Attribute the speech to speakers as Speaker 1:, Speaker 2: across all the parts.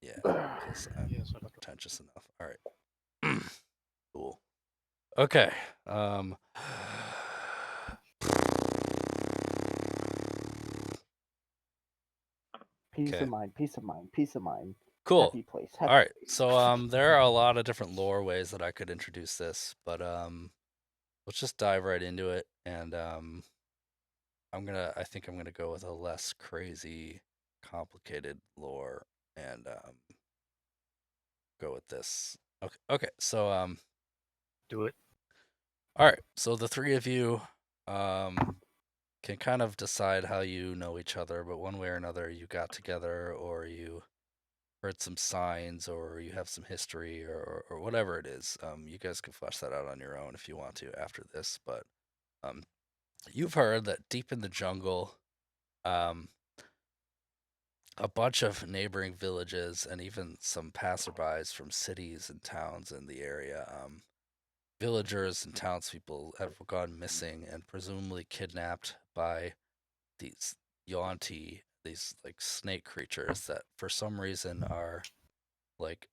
Speaker 1: Yeah, because I'm
Speaker 2: Yes, I
Speaker 1: not pretentious enough. All right. Cool. Okay.
Speaker 3: Peace
Speaker 1: Okay.
Speaker 3: of mind, peace of mind, peace of mind.
Speaker 1: Cool.
Speaker 3: Happy place. Happy
Speaker 1: All right.
Speaker 3: place.
Speaker 1: So there are a lot of different lore ways that I could introduce this, but let's just dive right into it. And I think I'm gonna go with a less crazy, complicated lore, and go with this. Okay. Okay. So
Speaker 2: do it.
Speaker 1: all right. So the three of you can kind of decide how you know each other, but one way or another, you got together, or you heard some signs, or you have some history, or whatever it is. You guys can flesh that out on your own if you want to after this. But um, you've heard that deep in the jungle, um, a bunch of neighboring villages and even some passerbys from cities and towns in the area, villagers and townspeople have gone missing and presumably kidnapped by these Yuan-ti, these like snake creatures that for some reason are like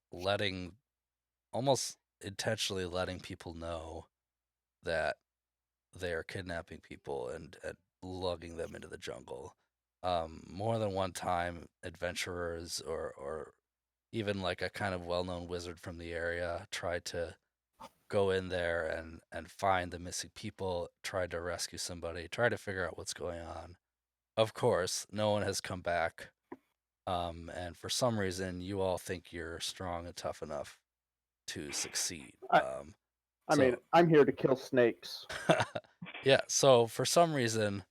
Speaker 1: almost intentionally letting people know that they are kidnapping people and lugging them into the jungle. More than one time, adventurers or even like a kind of well-known wizard from the area tried to go in there and find the missing people, tried to rescue somebody, tried to figure out what's going on. Of course, no one has come back. And for some reason, you all think you're strong and tough enough to succeed.
Speaker 3: I mean, I'm here to kill snakes.
Speaker 1: Yeah, so for some reason,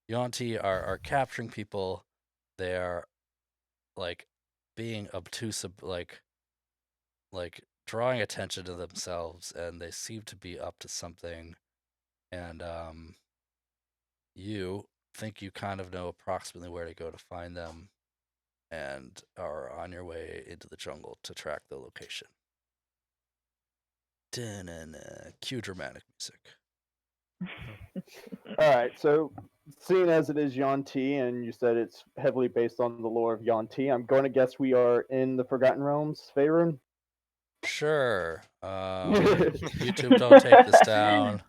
Speaker 1: Yuan-ti are capturing people. They are like being obtuse, like drawing attention to themselves, and they seem to be up to something. And you think you kind of know approximately where to go to find them, and are on your way into the jungle to track the location. Cue dramatic music.
Speaker 3: All right, so seeing as it is Yuan-ti, and you said it's heavily based on the lore of Yuan-ti, I'm going to guess we are in the Forgotten Realms, Faerun?
Speaker 1: Sure. YouTube, don't take this down.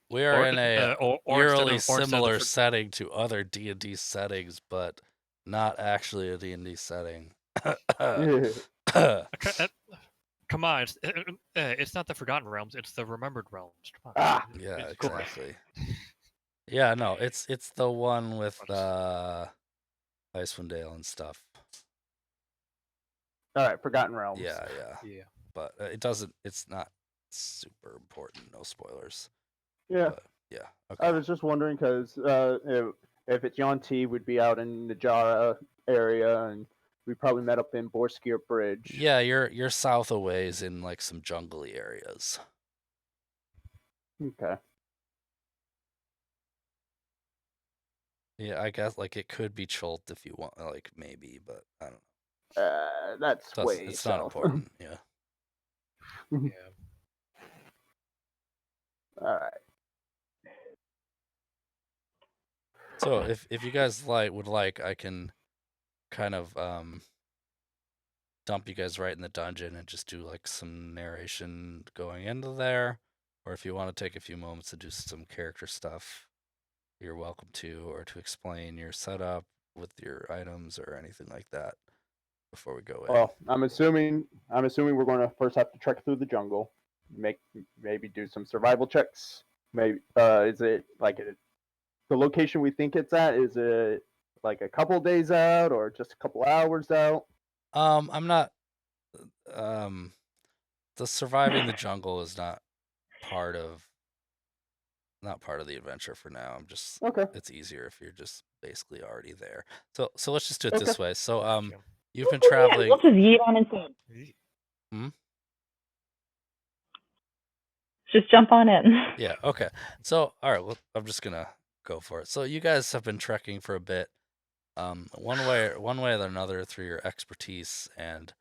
Speaker 1: We are in a
Speaker 2: or instead
Speaker 1: eerily
Speaker 2: of
Speaker 1: similar setting to other D&D settings, but not actually a D&D setting.
Speaker 2: come on, it's not the Forgotten Realms, it's the Remembered Realms. Come on.
Speaker 3: Ah,
Speaker 1: Yeah,
Speaker 2: It's
Speaker 1: exactly. Yeah, no, it's the one with Icewind Dale and stuff.
Speaker 3: all right, Forgotten Realms.
Speaker 1: Yeah.
Speaker 2: Yeah.
Speaker 1: But it's not super important. No spoilers.
Speaker 3: Yeah.
Speaker 1: But yeah. Okay.
Speaker 3: I was just wondering because if it's Yuan-ti, we'd be out in the Jara area, and we probably met up in Borskir Bridge.
Speaker 1: Yeah, you're south a ways in like some jungly areas.
Speaker 3: Okay.
Speaker 1: Yeah, I guess like it could be Chult if you want, like maybe, but I don't know.
Speaker 3: That's way
Speaker 1: It's not
Speaker 3: south.
Speaker 1: important. Yeah.
Speaker 2: Yeah.
Speaker 3: All right.
Speaker 1: So if you guys would like, I can kind of dump you guys right in the dungeon and just do like some narration going into there, or if you want to take a few moments to do some character stuff, you're welcome to, or to explain your setup with your items or anything like that before we go in.
Speaker 3: Well, I'm assuming we're going to first have to trek through the jungle, maybe do some survival checks. Maybe is it like the location we think it's at? Is it like a couple days out or just a couple hours out?
Speaker 1: I'm not. The surviving the jungle is not part of the adventure for now. I'm just
Speaker 3: Okay.
Speaker 1: It's easier if you're just basically already there. So let's just do it
Speaker 3: Okay.
Speaker 1: this way. So
Speaker 2: Gotcha.
Speaker 1: you've been traveling.
Speaker 4: Let's just yeet on inside.
Speaker 1: Hmm?
Speaker 4: Just jump on in.
Speaker 1: Yeah, okay. So all right, well, I'm just gonna go for it. So you guys have been trekking for a bit. One way or another through your expertise and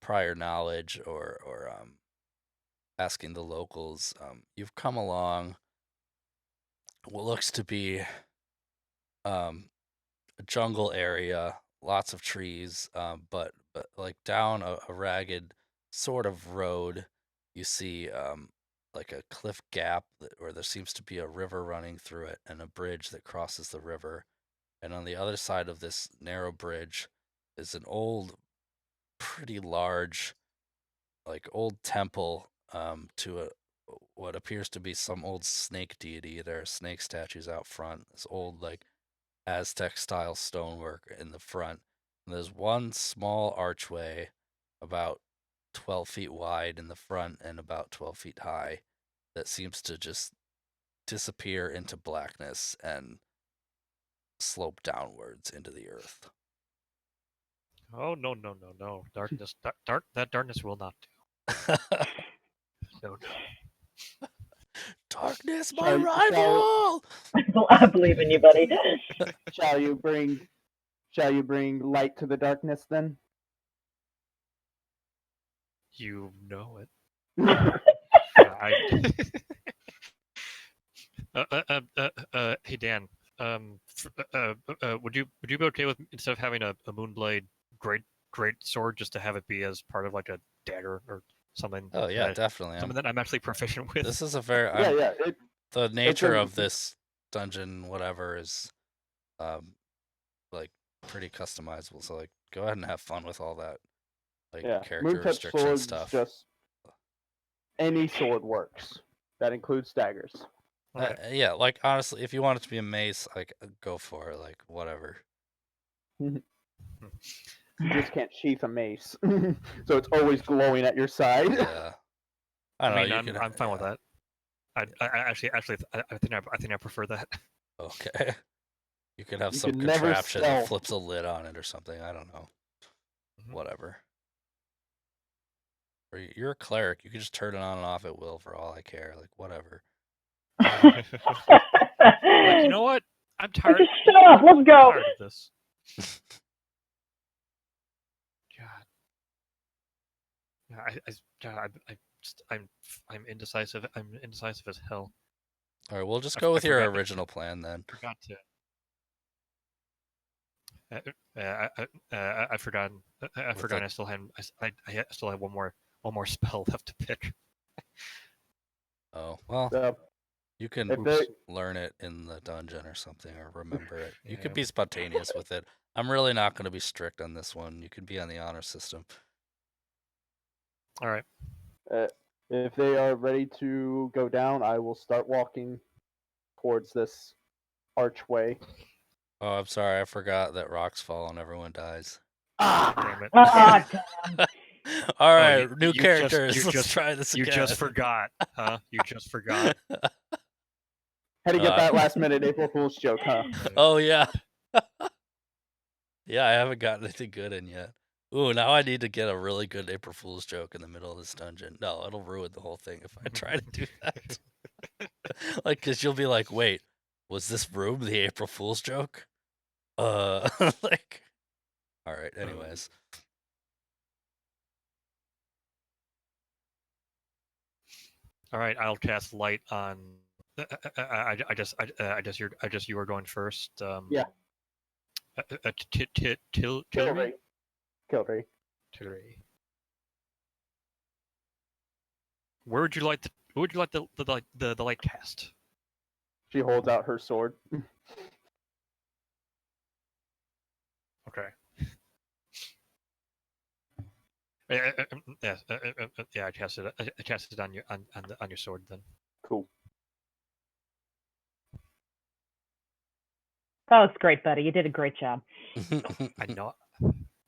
Speaker 1: prior knowledge or asking the locals, you've come along what looks to be a jungle area lots of trees, but like down a ragged sort of road, you see like a cliff gap where there seems to be a river running through it and a bridge that crosses the river. And on the other side of this narrow bridge is an old, pretty large, like old temple to what appears to be some old snake deity. There are snake statues out front. This old like Aztec style stonework in the front. And there's one small archway about 12 feet wide in the front and about 12 feet high that seems to just disappear into blackness and slope downwards into the earth.
Speaker 2: Oh no no no no! Darkness, that darkness will not do. No no.
Speaker 1: Darkness, my
Speaker 3: Shall you-
Speaker 1: rival!
Speaker 4: I believe in you, buddy.
Speaker 3: Shall you bring light to the darkness then?
Speaker 2: You know it. Hey Dan. Would you be okay with, instead of having a Moonblade great sword, just to have it be as part of like a dagger or something?
Speaker 1: Oh yeah, definitely.
Speaker 2: Something that I'm actually proficient with.
Speaker 1: This is a very
Speaker 3: yeah.
Speaker 1: the nature
Speaker 3: a-
Speaker 1: of this dungeon, whatever, is like pretty customizable. So like, go ahead and have fun with all that, like character
Speaker 3: Moon-type
Speaker 1: restriction
Speaker 3: swords,
Speaker 1: stuff.
Speaker 3: just any sword works. That includes daggers.
Speaker 2: Alright.
Speaker 1: Yeah, like honestly, if you want it to be a mace, like go for it. Like whatever.
Speaker 3: You just can't sheath a mace, so it's always glowing at your side.
Speaker 1: Yeah. I don't know.
Speaker 2: I'm fine with that. I actually I think I prefer that.
Speaker 1: Okay. You could have
Speaker 3: You
Speaker 1: some
Speaker 3: can never
Speaker 1: contraption that
Speaker 3: stealth.
Speaker 1: flips a lid on it or something. I don't know.
Speaker 2: Mhm.
Speaker 1: Whatever. Or you're a cleric. You can just turn it on and off at will for all I care. Like whatever.
Speaker 2: Like, you know what? I'm tired.
Speaker 4: Just shut up. Let's go.
Speaker 2: Tired of this. God. Yeah, I'm indecisive. I'm indecisive as hell.
Speaker 1: All right, we'll just
Speaker 2: I-
Speaker 1: go
Speaker 2: I
Speaker 1: with your
Speaker 2: forgot to-
Speaker 1: original plan then.
Speaker 2: Forgot to. I forgot. I
Speaker 1: With
Speaker 2: forgot.
Speaker 1: the-
Speaker 2: I still had. I still had one more spell left to pick.
Speaker 1: Oh well,
Speaker 3: So,
Speaker 1: you can
Speaker 3: if they-
Speaker 1: learn it in the dungeon or something, or remember it. You
Speaker 2: Yeah.
Speaker 1: could be spontaneous with it. I'm really not going to be strict on this one. You could be on the honor system.
Speaker 2: All right.
Speaker 3: if they are ready to go down, I will start walking towards this archway.
Speaker 1: Oh, I'm sorry. I forgot that rocks fall and everyone dies.
Speaker 2: Damn it.
Speaker 4: Ah,
Speaker 1: All right,
Speaker 2: you-
Speaker 1: new
Speaker 2: you just-
Speaker 1: characters.
Speaker 2: you
Speaker 1: Let's
Speaker 2: just-
Speaker 1: try this
Speaker 2: You
Speaker 1: again.
Speaker 2: just forgot, huh? You just forgot.
Speaker 3: Had to get
Speaker 1: Uh,
Speaker 3: that last minute April Fool's joke, huh?
Speaker 1: Oh yeah. Yeah, I haven't gotten anything good in yet. Ooh, now I need to get a really good April Fool's joke in the middle of this dungeon. No, it'll ruin the whole thing if I try to do that. Like, cause you'll be like, wait, was this room the April Fool's joke? Like, all right. Anyways,
Speaker 2: All right. I'll cast light on. I guess you were going first.
Speaker 3: Yeah.
Speaker 2: Tillery.
Speaker 3: Kilray.
Speaker 2: Tillery. Where would you like the light cast?
Speaker 3: She holds out her sword.
Speaker 2: Okay. Yeah. Yeah. I cast it on your sword then.
Speaker 3: Cool.
Speaker 4: that was great, buddy. You did a great job.
Speaker 2: I know.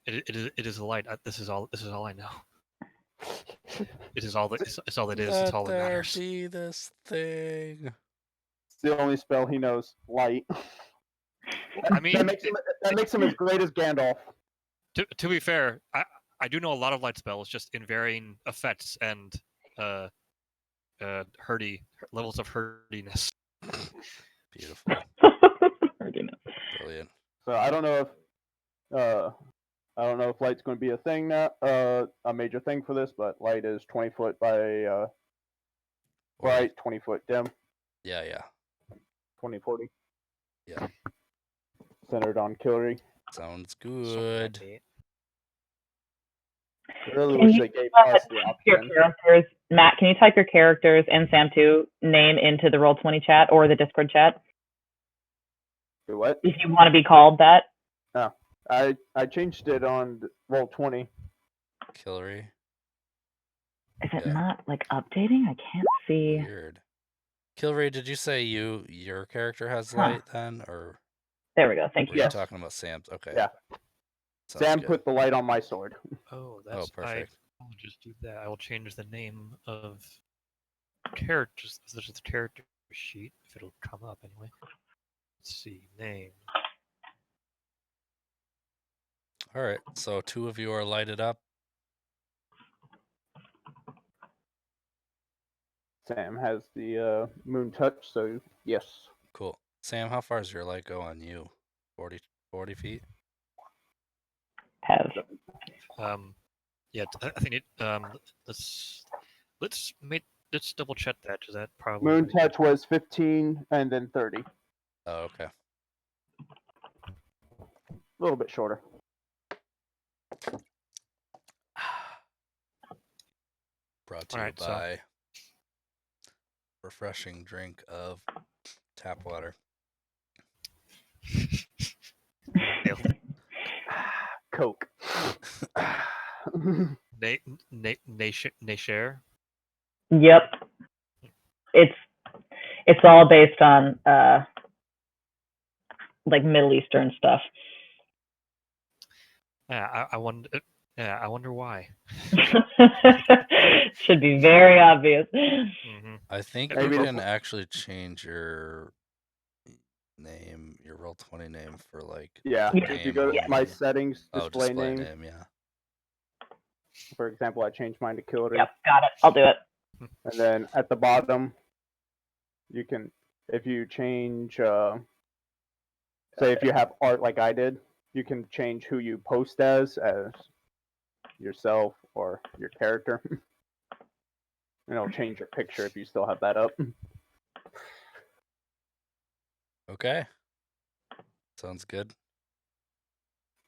Speaker 2: It is a light. This is all I know. It is all that. It's all it is. It's all that
Speaker 1: Let there
Speaker 2: matters.
Speaker 1: be this thing.
Speaker 3: It's the only spell he knows. Light.
Speaker 2: I mean,
Speaker 3: that makes him as great as Gandalf.
Speaker 2: to be fair, I do know a lot of light spells, just in varying effects and levels of hurtiness.
Speaker 1: Beautiful. Brilliant.
Speaker 3: So I don't know if light's going to be a thing now, a major thing for this, but light is 20 foot by bright, 20 foot dim,
Speaker 1: Yeah.
Speaker 3: 20/40.
Speaker 1: Yeah.
Speaker 3: Centered on Kilray.
Speaker 1: Sounds
Speaker 2: Something like
Speaker 1: good.
Speaker 2: that.
Speaker 3: Really
Speaker 4: Can
Speaker 3: wish
Speaker 4: you
Speaker 3: they gave
Speaker 4: type
Speaker 3: us the
Speaker 4: your
Speaker 3: option.
Speaker 4: characters, Matt? Can you type your characters and Sam too name into the Roll20 chat or the Discord chat
Speaker 3: Do what?
Speaker 4: if you want to be called that?
Speaker 3: I changed it on Roll20.
Speaker 1: Killery.
Speaker 4: Is it
Speaker 1: Yeah.
Speaker 4: not like updating? I can't see.
Speaker 1: Weird. Killery, did you say your character has
Speaker 4: Huh.
Speaker 1: light then, or
Speaker 4: There we go. Thank
Speaker 1: were
Speaker 4: you.
Speaker 1: you
Speaker 3: Yes.
Speaker 1: talking about Sam's? Okay.
Speaker 3: Yeah.
Speaker 1: Sounds
Speaker 3: Sam
Speaker 1: good.
Speaker 3: put the light on my sword.
Speaker 2: Oh, that's
Speaker 1: perfect.
Speaker 2: I'll just do that. I will change the name of characters. This is the character sheet, if it'll come up anyway. Let's see, name.
Speaker 1: All right. So 2 of you are lighted up.
Speaker 3: Sam has the moon touch, so yes.
Speaker 1: Cool. Sam, how far does your light go on you? 40 feet?
Speaker 4: Have.
Speaker 2: Yeah, I think it. Let's double check that. Is that probably
Speaker 3: Moon
Speaker 2: right?
Speaker 3: touch was 15 and then 30.
Speaker 1: Oh, okay.
Speaker 3: A little bit shorter.
Speaker 1: Brought to
Speaker 2: All
Speaker 1: you
Speaker 2: right, so-
Speaker 1: by refreshing drink of tap water.
Speaker 2: Nailed it.
Speaker 3: Coke.
Speaker 2: Nashare.
Speaker 4: Yep. It's all based on like Middle Eastern stuff.
Speaker 2: Yeah, I wonder. Yeah, I wonder why.
Speaker 4: Should be very obvious.
Speaker 2: Mm-hmm.
Speaker 1: I think
Speaker 3: Maybe
Speaker 1: you
Speaker 3: this-
Speaker 1: can actually change your name, your Roll20 name for like
Speaker 3: Yeah,
Speaker 1: the
Speaker 4: Yeah.
Speaker 3: if you
Speaker 1: game
Speaker 3: go to my
Speaker 1: only.
Speaker 3: settings,
Speaker 1: Oh,
Speaker 3: display
Speaker 1: display
Speaker 3: name.
Speaker 1: name, yeah.
Speaker 3: For example, I changed mine to Killery.
Speaker 4: Yep, got it. I'll do it.
Speaker 3: And then at the bottom, you can, if you change, say if you have art like I did, you can change who you post as yourself or your character. And it'll change your picture if you still have that up.
Speaker 1: Okay. Sounds good.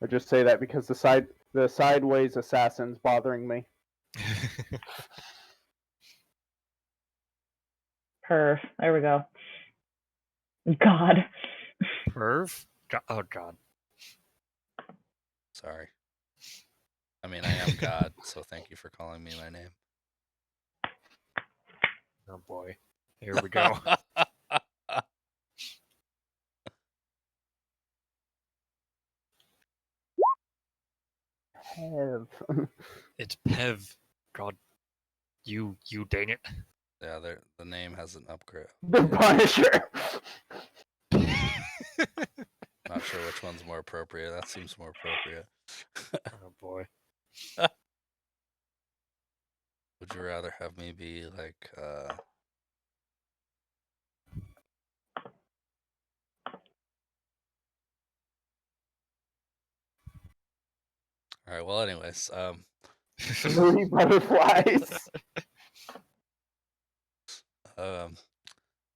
Speaker 3: I just say that because the sideways assassin's bothering me.
Speaker 4: Perf. There we go. God.
Speaker 2: Perv. Oh God.
Speaker 1: Sorry. I mean, I am God, so thank you for calling me my name.
Speaker 2: Oh boy. Here we go.
Speaker 3: Have.
Speaker 2: It's Pev. God. You dang it.
Speaker 1: Yeah, the name has an upgrade.
Speaker 3: The Punisher.
Speaker 1: Not sure which one's more appropriate. That seems more appropriate.
Speaker 2: Oh boy.
Speaker 1: Would you rather have me be like All right, well anyways,
Speaker 3: 3 butterflies.
Speaker 1: I'm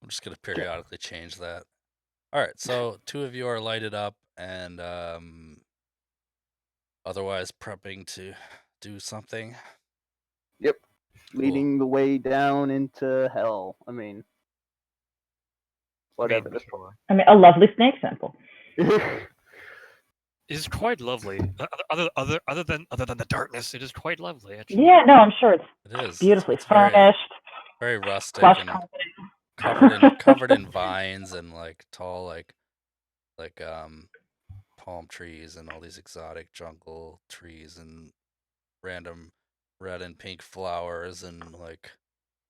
Speaker 1: just gonna periodically change that. All right, so 2 of you are lighted up and otherwise prepping to do something.
Speaker 3: Yep. Leading the way down into hell. I mean, whatever.
Speaker 2: Sure.
Speaker 4: I mean, a lovely snake sample.
Speaker 2: It is quite lovely. Other than the darkness, it is quite lovely. Actually.
Speaker 4: Yeah, no, I'm sure it's
Speaker 1: It is.
Speaker 4: beautifully
Speaker 1: It's very,
Speaker 4: furnished.
Speaker 1: very rustic
Speaker 4: Flush
Speaker 1: and
Speaker 4: carpeting.
Speaker 1: covered in vines and like tall like palm trees and all these exotic jungle trees and random red and pink flowers, and like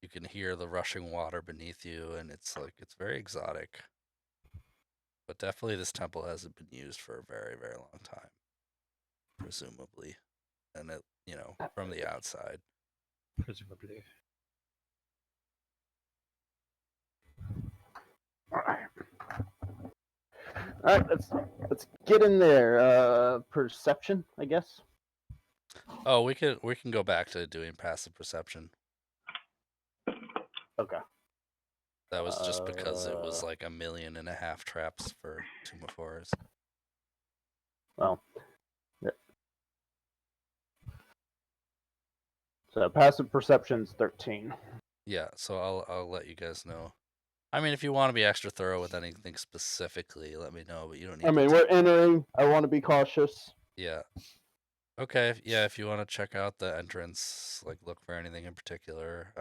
Speaker 1: you can hear the rushing water beneath you, and it's very exotic. But definitely this temple hasn't been used for a very, very long time, presumably. And it, from the outside.
Speaker 2: Presumably.
Speaker 3: All right, let's get in there. Perception, I guess.
Speaker 1: Oh, we can go back to doing passive perception.
Speaker 3: Okay.
Speaker 1: That was just because it was like 1.5 million traps for Tomb of Horrors.
Speaker 3: Well, yeah. So passive perception's 13.
Speaker 1: Yeah, so I'll let you guys know. I mean, if you want to be extra thorough with anything specifically, let me know. But you don't need.
Speaker 3: I mean, we're entering. I want to be cautious.
Speaker 1: Yeah. Okay. Yeah, if you want to check out the entrance, like look for anything in particular.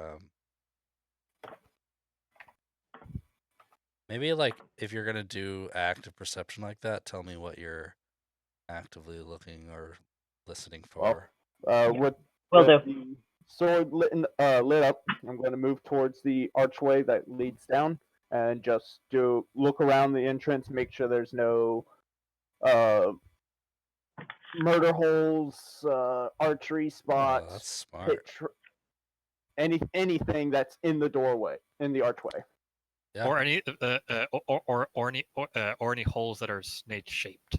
Speaker 1: Maybe like if you're gonna do active perception like that, tell me what you're actively looking or listening for.
Speaker 3: With
Speaker 4: Will do.
Speaker 3: the sword lit up, I'm going to move towards the archway that leads down and just look around the entrance, make sure there's no murder holes, archery
Speaker 1: Oh,
Speaker 3: spots,
Speaker 1: that's smart.
Speaker 3: anything that's in the doorway, in the archway.
Speaker 1: Yeah.
Speaker 2: Or any or any holes that are snake shaped.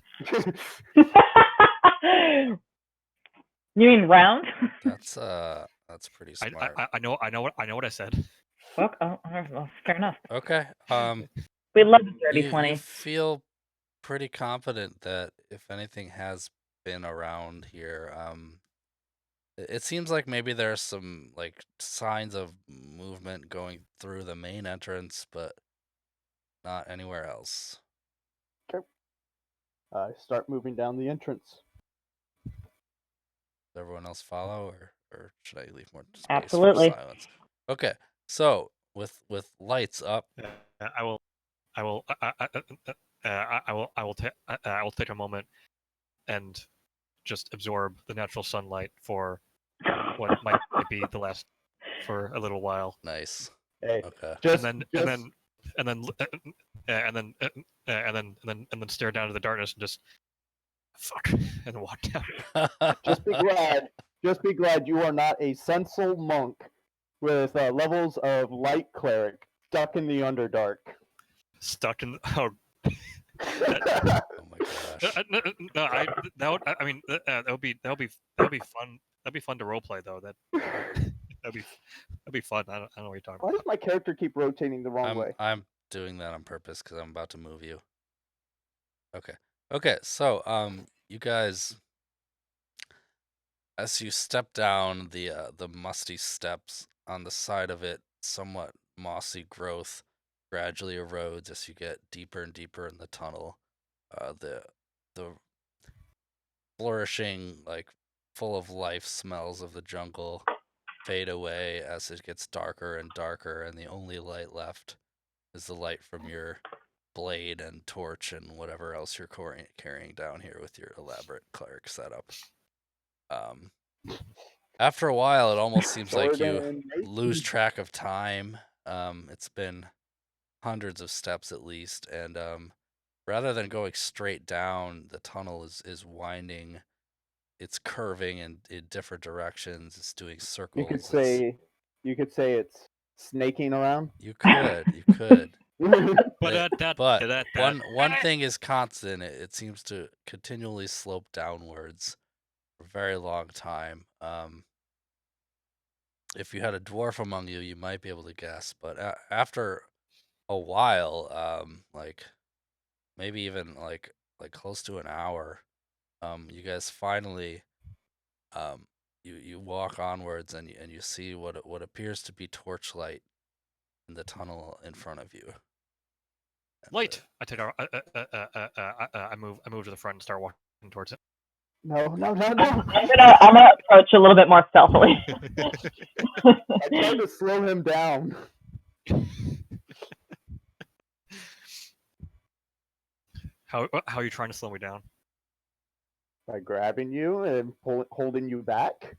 Speaker 4: You mean round?
Speaker 1: That's pretty smart.
Speaker 2: I know what I said.
Speaker 4: Well, fair enough.
Speaker 1: Okay.
Speaker 4: We love the dirty
Speaker 1: You
Speaker 4: 20.
Speaker 1: feel pretty confident that if anything has been around here, it seems like maybe there's some like signs of movement going through the main entrance, but not anywhere else.
Speaker 3: I start moving down the entrance.
Speaker 1: Does everyone else follow, or should I leave more space
Speaker 4: Absolutely.
Speaker 1: for silence? Okay, so with lights up,
Speaker 2: I will take a moment and just absorb the natural sunlight for what might be the last for a little while.
Speaker 1: nice.
Speaker 3: Hey,
Speaker 1: Okay.
Speaker 2: And then stare down into the darkness and just fuck and walk down.
Speaker 3: just be glad you are not a Censal monk with levels of light cleric stuck in the Underdark.
Speaker 2: Stuck in oh
Speaker 1: Oh my gosh.
Speaker 2: that would be fun. That'd be fun to roleplay though. That'd be fun. I don't know what you're talking
Speaker 3: Why
Speaker 2: about.
Speaker 3: does my character keep rotating the wrong way?
Speaker 1: I'm doing that on purpose because I'm about to move you. Okay. So you guys, as you step down the musty steps on the side of it, somewhat mossy growth gradually erodes as you get deeper and deeper in the tunnel. The flourishing, like full of life smells of the jungle fade away as it gets darker and darker, and the only light left is the light from your blade and torch and whatever else you're carrying down here with your elaborate cleric setup. After a while, it almost seems like you lose track of time. It's been hundreds of steps at least, and rather than going straight down, the tunnel is winding. It's curving in different directions. It's doing circles.
Speaker 3: You could say it's snaking around.
Speaker 1: You could. But one thing is constant. It seems to continually slope downwards for a very long time. If you had a dwarf among you, you might be able to guess. But after a while, like maybe even like close to an hour, you guys finally, you walk onwards and you see what appears to be torchlight in the tunnel in front of you.
Speaker 2: Light. I move to the front and start walking towards it.
Speaker 3: No.
Speaker 4: I'm gonna approach a little bit more stealthily.
Speaker 3: I tried to slow him down.
Speaker 2: How are you trying to slow me down?
Speaker 3: By grabbing you and holding you back.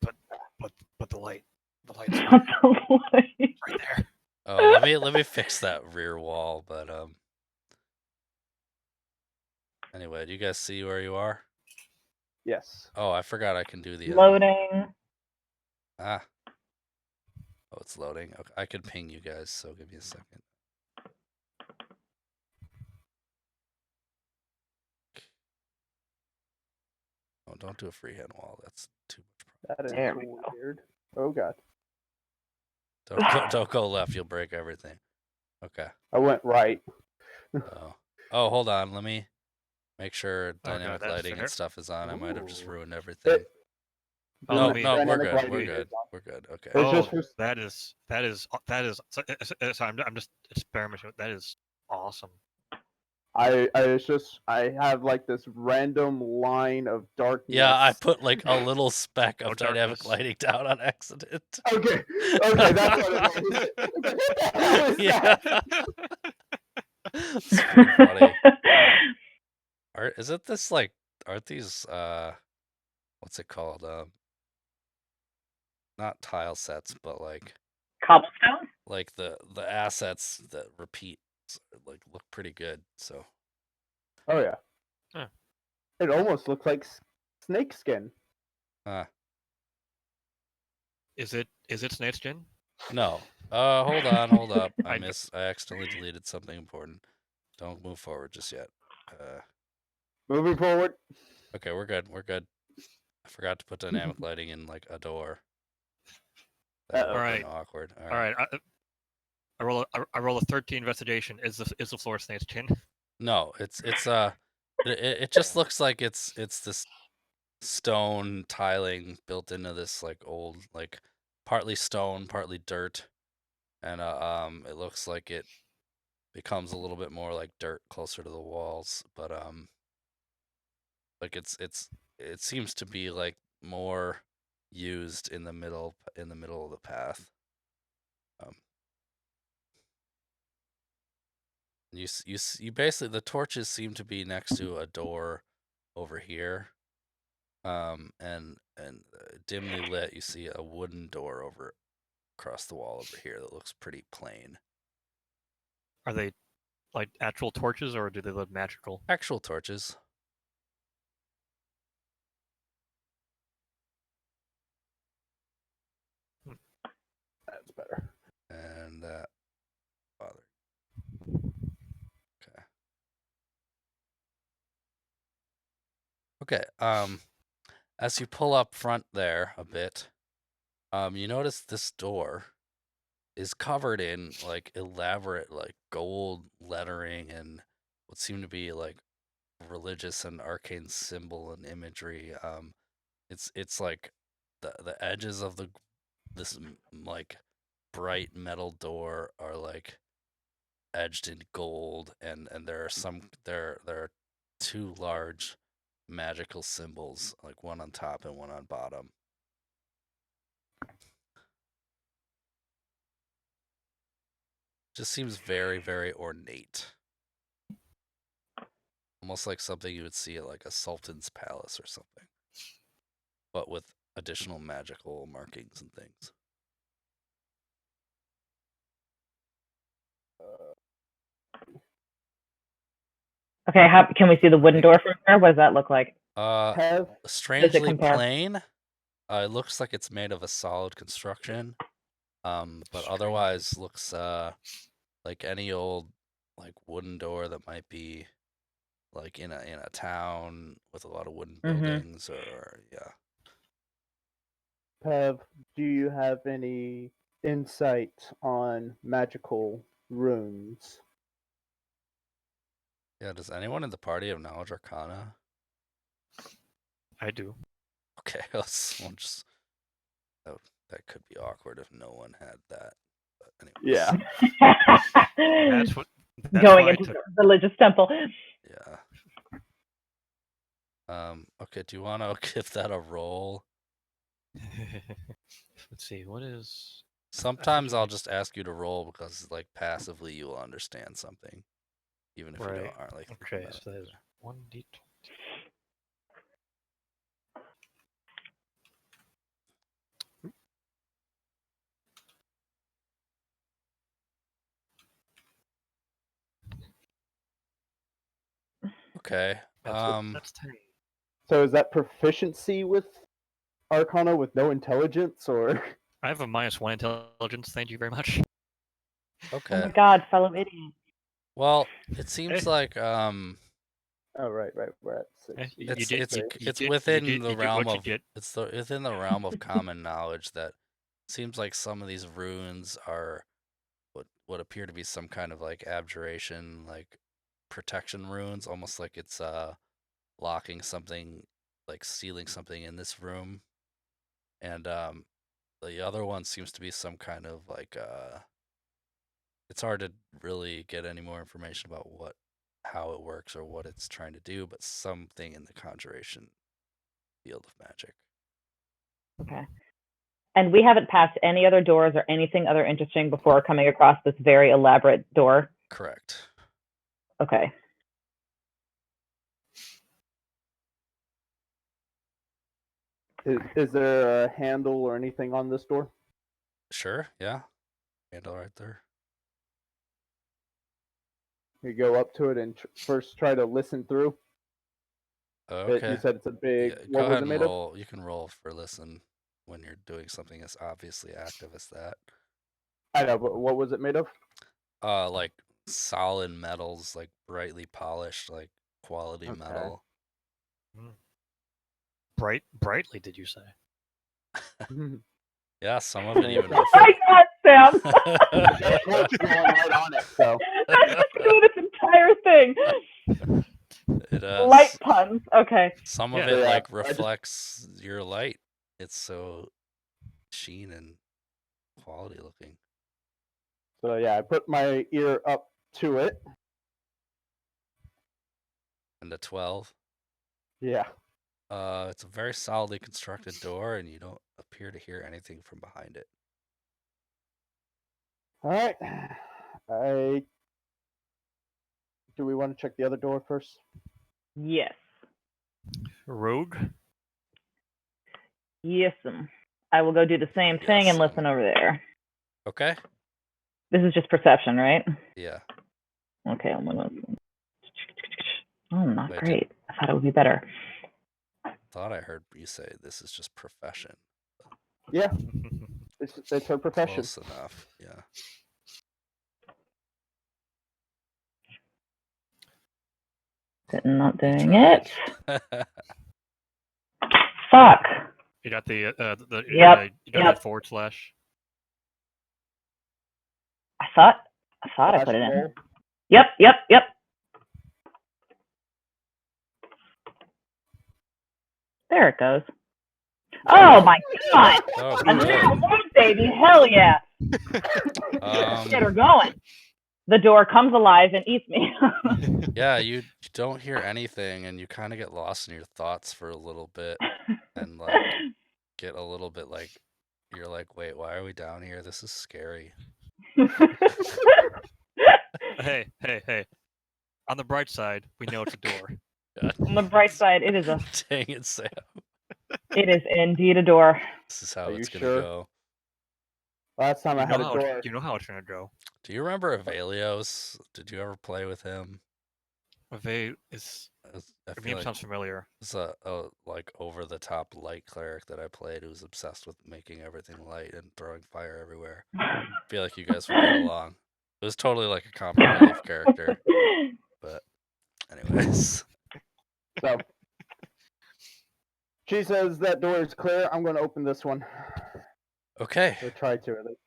Speaker 2: But the light. The light's right there.
Speaker 1: Oh, let me fix that rear wall. But anyway, do you guys see where you are?
Speaker 3: Yes.
Speaker 1: Oh, I forgot I can do the
Speaker 4: Loading.
Speaker 1: Oh, it's loading. Okay, I could ping you guys, so give me a second. Oh, don't do a freehand wall. That's too much.
Speaker 3: That is
Speaker 4: There
Speaker 3: so weird. Oh god.
Speaker 1: Don't go left. You'll break everything. Okay.
Speaker 3: I went right.
Speaker 1: Oh, hold on. Let me make sure
Speaker 2: Oh, no,
Speaker 1: dynamic
Speaker 2: that's
Speaker 1: lighting
Speaker 2: fair.
Speaker 1: and stuff is on. I might have just
Speaker 2: Ooh.
Speaker 1: ruined everything.
Speaker 2: Oh,
Speaker 1: No,
Speaker 2: let me-
Speaker 1: no, we're
Speaker 3: Dynamic
Speaker 1: good.
Speaker 3: lighting
Speaker 1: We're
Speaker 3: is
Speaker 1: good.
Speaker 3: on.
Speaker 1: We're good. Okay.
Speaker 3: It's
Speaker 2: Oh,
Speaker 3: just for
Speaker 2: that is. So I'm just experimenting. That is awesome.
Speaker 3: I have like this random line of darkness.
Speaker 1: Yeah, I put like a little speck of
Speaker 2: No
Speaker 1: dynamic
Speaker 2: darkness.
Speaker 1: lighting down on accident.
Speaker 3: Okay, that's what it was. What the hell is
Speaker 1: Yeah.
Speaker 3: that?
Speaker 1: It's pretty funny. Isn't this like? Aren't these what's it called? Not tile sets, but
Speaker 4: Cobblestone?
Speaker 1: like the assets that repeat like look pretty good. So
Speaker 3: Oh yeah.
Speaker 2: Huh.
Speaker 3: It almost looks like snake skin.
Speaker 2: Is it snake skin?
Speaker 1: no. Hold on, hold up. I
Speaker 2: I-
Speaker 1: accidentally deleted something important. Don't move forward just yet.
Speaker 3: Moving forward.
Speaker 1: Okay, we're good. We're good. I forgot to put dynamic lighting in like a door. That would have been
Speaker 2: Alright.
Speaker 1: awkward.
Speaker 2: All right. I roll a 13 investigation. Is the floor snake skin?
Speaker 1: No, it just looks like it's this stone tiling built into this like old like partly stone, partly dirt, and it looks like it becomes a little bit more like dirt closer to the walls, but like it seems to be like more used in the middle of the path. You basically, the torches seem to be next to a door over here, and dimly lit. You see a wooden door over across the wall over here that looks pretty plain.
Speaker 2: Are they like actual torches or do they look magical?
Speaker 1: Actual torches.
Speaker 3: That's better.
Speaker 1: And bother. Okay. Okay. As you pull up front there a bit, you notice this door is covered in like elaborate like gold lettering and what seem to be like religious and arcane symbol and imagery. It's like the edges of this like bright metal door are like edged in gold, and there are two large magical symbols, like one on top and one on bottom. Just seems very, very ornate. Almost like something you would see at like a sultan's palace or something, but with additional magical markings and things.
Speaker 4: Okay, can we see the wooden door from here? What does that look like?
Speaker 3: Have
Speaker 1: Strangely
Speaker 4: compare?
Speaker 1: plain. It looks like it's made of a solid construction, but otherwise looks like any old like wooden door that might be like in a town with a lot of wooden buildings, or yeah.
Speaker 3: Pev, do you have any insight on magical runes?
Speaker 1: Yeah, does anyone in the party have knowledge arcana?
Speaker 2: I do.
Speaker 1: Okay, we'll just that could be awkward if no one had that. But anyways,
Speaker 3: Yeah.
Speaker 2: That's
Speaker 4: Going
Speaker 2: why I
Speaker 4: into
Speaker 2: took.
Speaker 4: the religious temple.
Speaker 1: yeah. Okay, do you want to give that a roll?
Speaker 2: Let's see. What is?
Speaker 1: Sometimes I'll just ask you to roll because like passively you will understand something, even if you
Speaker 2: Right.
Speaker 1: aren't like.
Speaker 2: Okay, so there's 1d20.
Speaker 1: Okay.
Speaker 2: That's 10.
Speaker 3: So is that proficiency with Arcana with no intelligence, or?
Speaker 2: I have a -1 intelligence. Thank you very much.
Speaker 1: Okay.
Speaker 4: Oh my god, fellow idiot.
Speaker 1: Well, it seems like
Speaker 3: Oh right, we're at 6.
Speaker 1: it's within the realm of within the realm of common knowledge that seems like some of these runes are what appear to be some kind of like abjuration, like protection runes, almost like it's locking something, like sealing something in this room. And the other one seems to be some kind of like it's hard to really get any more information about how it works or what it's trying to do, but something in the conjuration field of magic.
Speaker 4: Okay. And we haven't passed any other doors or anything other interesting before coming across this very elaborate door.
Speaker 1: Correct.
Speaker 4: Okay.
Speaker 3: Is there a handle or anything on this door?
Speaker 1: Sure, yeah. Handle right there.
Speaker 3: You go up to it and first try to listen through.
Speaker 1: Okay.
Speaker 3: You said it's a big.
Speaker 1: Yeah,
Speaker 3: What
Speaker 1: go
Speaker 3: was
Speaker 1: ahead
Speaker 3: it
Speaker 1: and
Speaker 3: made
Speaker 1: roll. You can roll for listen when you're doing something as obviously active as that.
Speaker 3: of? I know, but what was it made of?
Speaker 1: Like solid metals, like brightly polished, like quality
Speaker 3: Okay.
Speaker 1: metal.
Speaker 2: Brightly, did you say?
Speaker 1: Yeah, some of it even.
Speaker 4: Oh my God, Sam!
Speaker 3: That's what's going right on it. So
Speaker 4: That's through this entire thing.
Speaker 1: It
Speaker 4: Light puns. Okay.
Speaker 1: Some of
Speaker 2: Yeah.
Speaker 1: it
Speaker 3: Yeah,
Speaker 1: like
Speaker 3: I just-
Speaker 1: reflects your light. It's so sheen and quality looking.
Speaker 3: So yeah, I put my ear up to it.
Speaker 1: And a 12.
Speaker 3: Yeah.
Speaker 1: It's a very solidly constructed door, and you don't appear to hear anything from behind it.
Speaker 3: All right. Do we want to check the other door first?
Speaker 4: Yes.
Speaker 2: Rogue?
Speaker 4: Yes. I will go do the same thing and
Speaker 1: Yes.
Speaker 4: listen over there.
Speaker 1: Okay.
Speaker 4: This is just perception, right?
Speaker 1: Yeah.
Speaker 4: Okay, I'm gonna. Oh, not
Speaker 1: Wait,
Speaker 4: great. I thought it would be better.
Speaker 1: Thought I heard you say this is just profession.
Speaker 3: Yeah, it's her profession.
Speaker 1: Close enough. Yeah.
Speaker 4: Sitting, not doing
Speaker 1: tried.
Speaker 4: it. Fuck.
Speaker 2: You got the
Speaker 4: Yep,
Speaker 2: you got
Speaker 4: yep.
Speaker 2: the forward slash.
Speaker 4: I thought I put it in.
Speaker 3: Roll.
Speaker 4: Yep. There it goes. Oh my God!
Speaker 1: Oh,
Speaker 4: A
Speaker 1: good.
Speaker 4: natural one, baby. Hell yeah. Get her going. The door comes alive and eats me.
Speaker 1: Yeah, you don't hear anything, and you kind of get lost in your thoughts for a little bit, and like get a little bit like you're like, wait, why are we down here? This is scary.
Speaker 2: Hey. On the bright side, we know it's a door.
Speaker 4: On the bright side, it is
Speaker 1: Dang it, Sam.
Speaker 4: it is indeed a door.
Speaker 1: This is how
Speaker 3: Are
Speaker 1: it's
Speaker 3: you
Speaker 1: gonna
Speaker 3: sure?
Speaker 1: go.
Speaker 3: Last time I had a door.
Speaker 2: You know how it's gonna go.
Speaker 1: Do you remember Avelios? Did you ever play with him?
Speaker 2: Ave is.
Speaker 1: I
Speaker 2: Your
Speaker 1: feel
Speaker 2: name
Speaker 1: like
Speaker 2: sounds familiar.
Speaker 1: it's a like over the top light cleric that I played who was obsessed with making everything light and throwing fire everywhere. I feel like you guys would get along. It was totally like a comic relief character. But anyways.
Speaker 3: So she says that door is clear. I'm going to open this one.
Speaker 1: Okay.
Speaker 3: Or try to at least.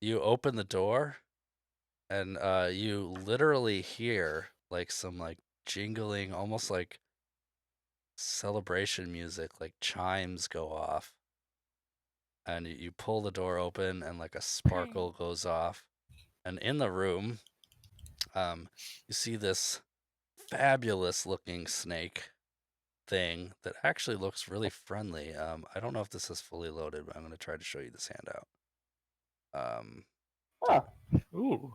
Speaker 1: You open the door and you literally hear like some like jingling, almost like celebration music, like chimes go off. And you pull the door open and like a sparkle goes off. And in the room, you see this fabulous looking snake thing that actually looks really friendly. I don't know if this is fully loaded, but I'm going to try to show you this handout.
Speaker 2: Ooh.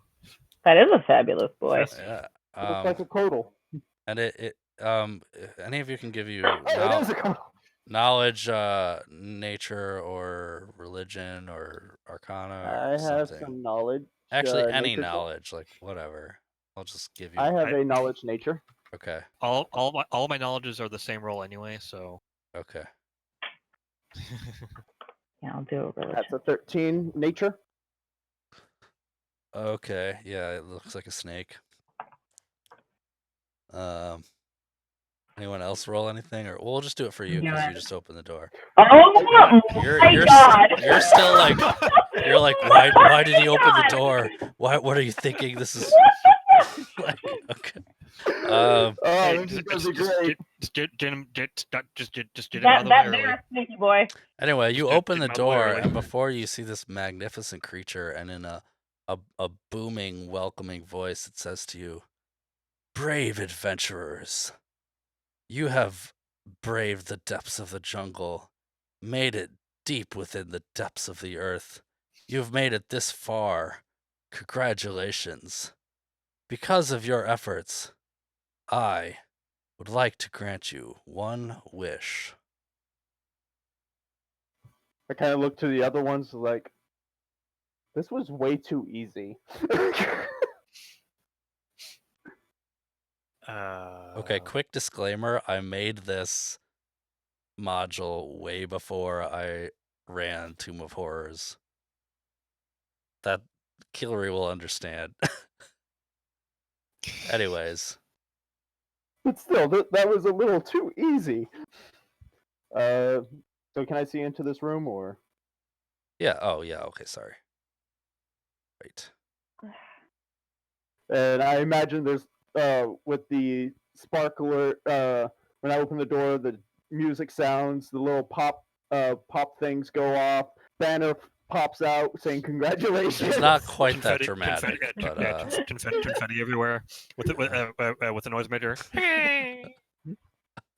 Speaker 4: That is a fabulous boy.
Speaker 2: Yes.
Speaker 1: Yeah.
Speaker 3: It looks like a codal.
Speaker 1: And if any of you can give you
Speaker 3: Hey, it is a codal.
Speaker 1: knowledge, nature, or religion, or arcana,
Speaker 3: I
Speaker 1: or
Speaker 3: have
Speaker 1: something.
Speaker 3: some knowledge.
Speaker 1: Actually, any
Speaker 3: nature-
Speaker 1: knowledge, like whatever. I'll just give you.
Speaker 3: I have a knowledge nature.
Speaker 1: Okay.
Speaker 2: All my knowledges are the same roll anyway, so.
Speaker 1: Okay.
Speaker 4: Yeah, I'll do it really.
Speaker 3: That's a 13 nature.
Speaker 1: Okay. Yeah, it looks like a snake. Anyone else roll anything, or we'll just do it for you because you just opened the door.
Speaker 4: Oh my
Speaker 1: You're
Speaker 4: God!
Speaker 1: you're still like You're like, why did he open the door? What are you thinking? This is like, okay.
Speaker 3: Oh,
Speaker 2: Hey,
Speaker 3: this is gonna be great.
Speaker 2: just get him out of the way
Speaker 4: That
Speaker 2: early.
Speaker 4: there, sneaky boy.
Speaker 1: Anyway, you
Speaker 2: Just
Speaker 1: open
Speaker 2: get
Speaker 1: the
Speaker 2: him out of the way
Speaker 1: door,
Speaker 2: early.
Speaker 1: and before you see this magnificent creature, and in a booming, welcoming voice, it says to you, "Brave adventurers, you have braved the depths of the jungle, made it deep within the depths of the earth. You've made it this far. Congratulations. Because of your efforts, I would like to grant you one wish."
Speaker 3: I kind of look to the other ones like, this was way too easy.
Speaker 1: Okay, quick disclaimer. I made this module way before I ran Tomb of Horrors. That Killery will understand. Anyways,
Speaker 3: But still, that was a little too easy. So can I see into this room or?
Speaker 1: yeah. Oh, yeah. Okay, sorry. Right.
Speaker 3: And I imagine there's with the sparkler when I open the door, the music sounds, the little pop things go off, banner pops out saying congratulations.
Speaker 1: It's not quite that
Speaker 2: confetti,
Speaker 1: dramatic, but
Speaker 2: confetti everywhere with the noise meter.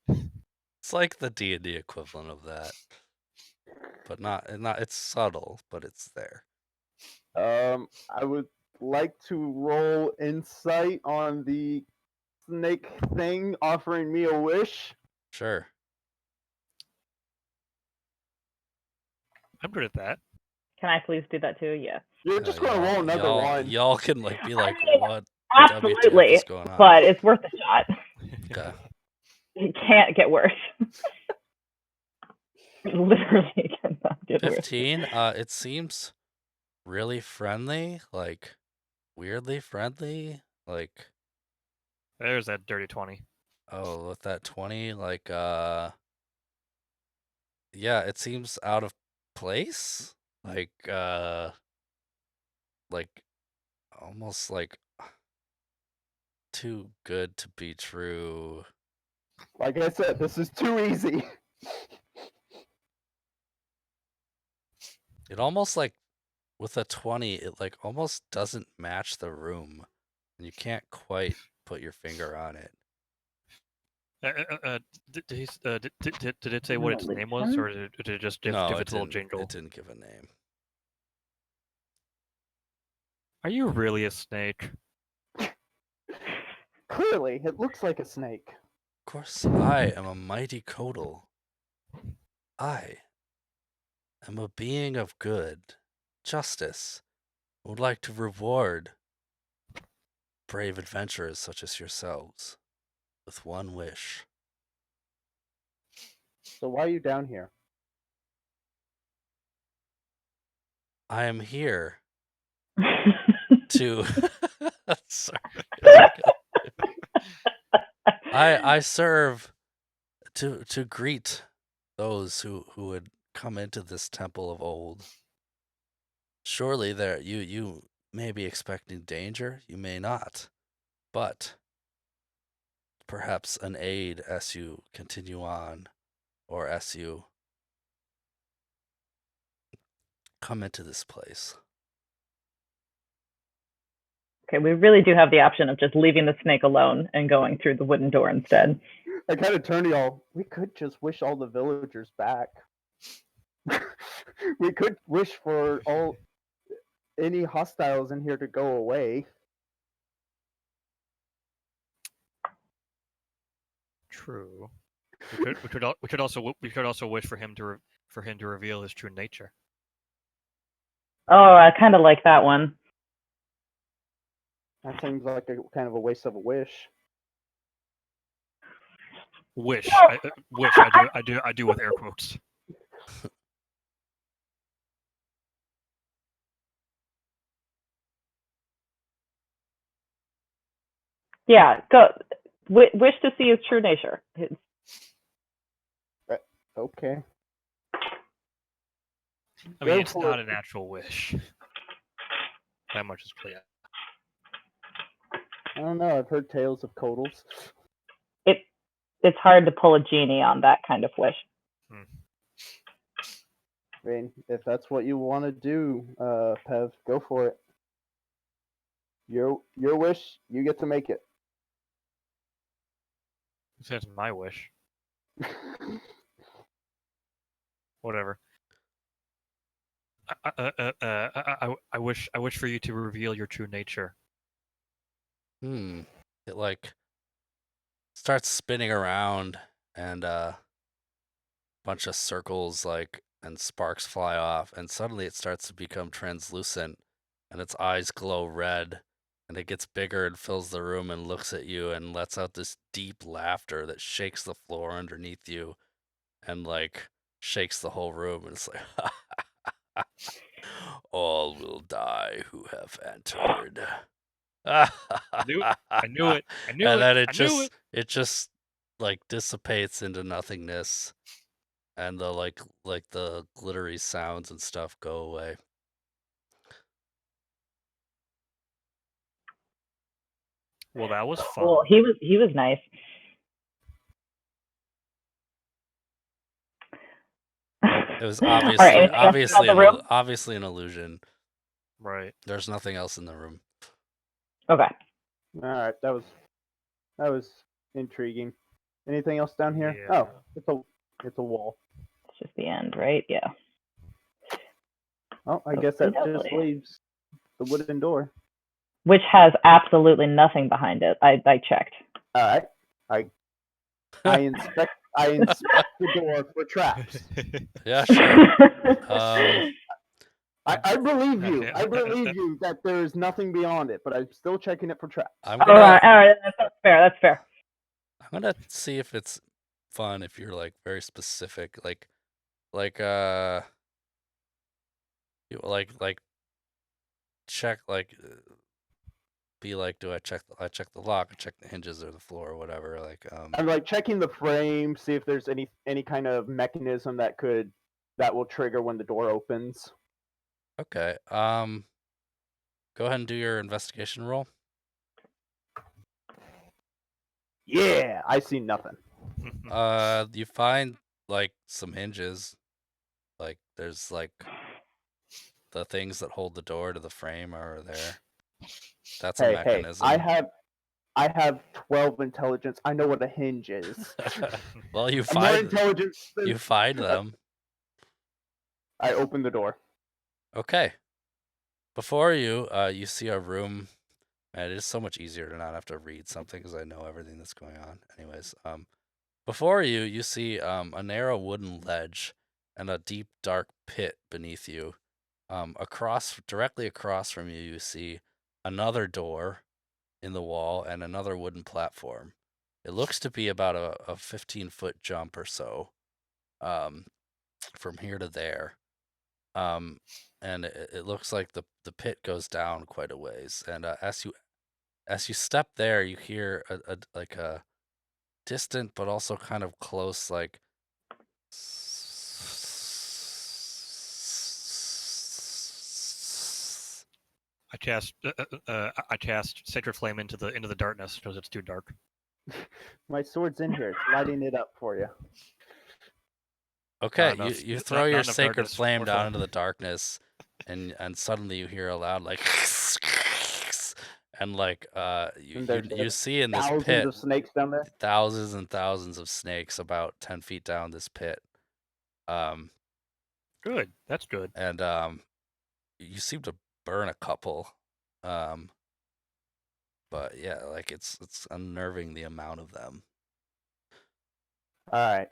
Speaker 1: it's like the D&D equivalent of that. But not. It's subtle, but it's there.
Speaker 3: I would like to roll insight on the snake thing offering me a wish.
Speaker 1: Sure.
Speaker 2: I'm good at that.
Speaker 4: Can I please do that too? Yeah.
Speaker 3: You're just gonna roll another one.
Speaker 1: Y'all can be like,
Speaker 4: I mean,
Speaker 1: what
Speaker 4: Absolutely,
Speaker 1: WTF is going on?
Speaker 4: but it's worth a shot.
Speaker 1: Okay.
Speaker 4: It can't get worse. It literally cannot get worse.
Speaker 1: 15. It seems really friendly, like weirdly friendly, like
Speaker 2: There's that dirty 20.
Speaker 1: oh, with that 20, like yeah, it seems out of place, like almost like too good to be true.
Speaker 3: Like I said, this is too easy.
Speaker 1: It almost like with a 20, it like almost doesn't match the room, and you can't quite put your finger on it.
Speaker 2: Did it say what its name was, or did it just give
Speaker 1: No,
Speaker 2: its little jingle?
Speaker 1: it didn't give a name.
Speaker 2: Are you really a snake?
Speaker 3: Clearly, it looks like a snake.
Speaker 1: Of course, I am a mighty Kodal. I am a being of good, justice, and would like to reward brave adventurers such as yourselves with one wish.
Speaker 3: So why are you down here?
Speaker 1: I am here to sorry. I serve to greet those who would come into this temple of old. Surely there you may be expecting danger, you may not, but perhaps an aid as you continue on, or as you come into this place.
Speaker 4: Okay, we really do have the option of just leaving the snake alone and going through the wooden door instead.
Speaker 3: I kind of turn to y'all. We could just wish all the villagers back. We could wish for any hostiles in here to go away.
Speaker 2: True. We could also wish for him to reveal his true nature.
Speaker 4: Oh, I kind of like that one.
Speaker 3: That seems like a kind of a waste of a wish.
Speaker 2: Wish. I do with air quotes.
Speaker 4: Yeah, go. Wish to see his true nature.
Speaker 3: Okay.
Speaker 2: I mean,
Speaker 3: Go
Speaker 2: it's
Speaker 3: for
Speaker 2: not
Speaker 3: it.
Speaker 2: an actual wish. That much is clear.
Speaker 3: I don't know. I've heard tales of codals.
Speaker 4: It's hard to pull a genie on that kind of wish.
Speaker 3: I mean, if that's what you want to do, Pev, go for it. Your wish, you get to make it.
Speaker 2: That's my wish. Whatever. I wish for you to reveal your true nature.
Speaker 1: It like starts spinning around, and a bunch of circles and sparks fly off, and suddenly it starts to become translucent, and its eyes glow red, and it gets bigger and fills the room and looks at you and lets out this deep laughter that shakes the floor underneath you and shakes the whole room, and it's like all will die who have entered.
Speaker 2: I knew it.
Speaker 1: And then it just dissipates into nothingness, and the the glittery sounds and stuff go away.
Speaker 2: Well, that was fun.
Speaker 4: Well, he was nice.
Speaker 1: It was
Speaker 4: All right,
Speaker 1: obviously an illusion.
Speaker 2: Right.
Speaker 1: There's nothing else in the room.
Speaker 4: Okay.
Speaker 3: All right, that was intriguing. Anything else down here?
Speaker 2: Yeah.
Speaker 3: Oh, it's a wall.
Speaker 4: It's just the end, right? Yeah.
Speaker 3: Oh, I guess that
Speaker 4: Lovely.
Speaker 3: just leaves the wooden door.
Speaker 4: Which has absolutely nothing behind it. I checked.
Speaker 3: All right, I inspect the door for traps.
Speaker 1: Yeah, sure.
Speaker 3: I believe you. I believe you that there is nothing beyond it, but I'm still checking it for traps.
Speaker 4: All right. That's fair. That's fair.
Speaker 1: I'm gonna see if it's fun if you're very specific, check be do I check the lock, I check the hinges or the floor or whatever.
Speaker 3: I'm checking the frame, see if there's any kind of mechanism that will trigger when the door opens.
Speaker 1: Okay. Go ahead and do your investigation roll.
Speaker 3: Yeah, I see nothing.
Speaker 1: You find some hinges. There's the things that hold the door to the frame are there. That's a mechanism.
Speaker 3: I have 12 intelligence. I know what a hinge is.
Speaker 1: Well, you
Speaker 3: I'm more intelligent than...
Speaker 1: You find them.
Speaker 3: I open the door.
Speaker 1: Okay. Before you, you see a room. And it is so much easier to not have to read something because I know everything that's going on. Anyways, before you see a narrow wooden ledge and a deep, dark pit beneath you. Directly across from you, you see another door in the wall and another wooden platform. It looks to be about a 15-foot jump or so from here to there. And it looks like the pit goes down quite a ways. And as you step there, you hear a distant but also kind of close
Speaker 2: I cast Sacred Flame into the darkness because it's too dark.
Speaker 3: My sword's in here. It's lighting it up for you.
Speaker 1: Okay, you throw your Sacred Flame down into the darkness, and suddenly you hear a loud and you see in this pit
Speaker 3: thousands of snakes down there.
Speaker 1: Thousands and thousands of snakes about 10 feet down this pit.
Speaker 2: Good. That's good.
Speaker 1: And you seem to burn a couple. But yeah, it's unnerving the amount of them.
Speaker 3: All right.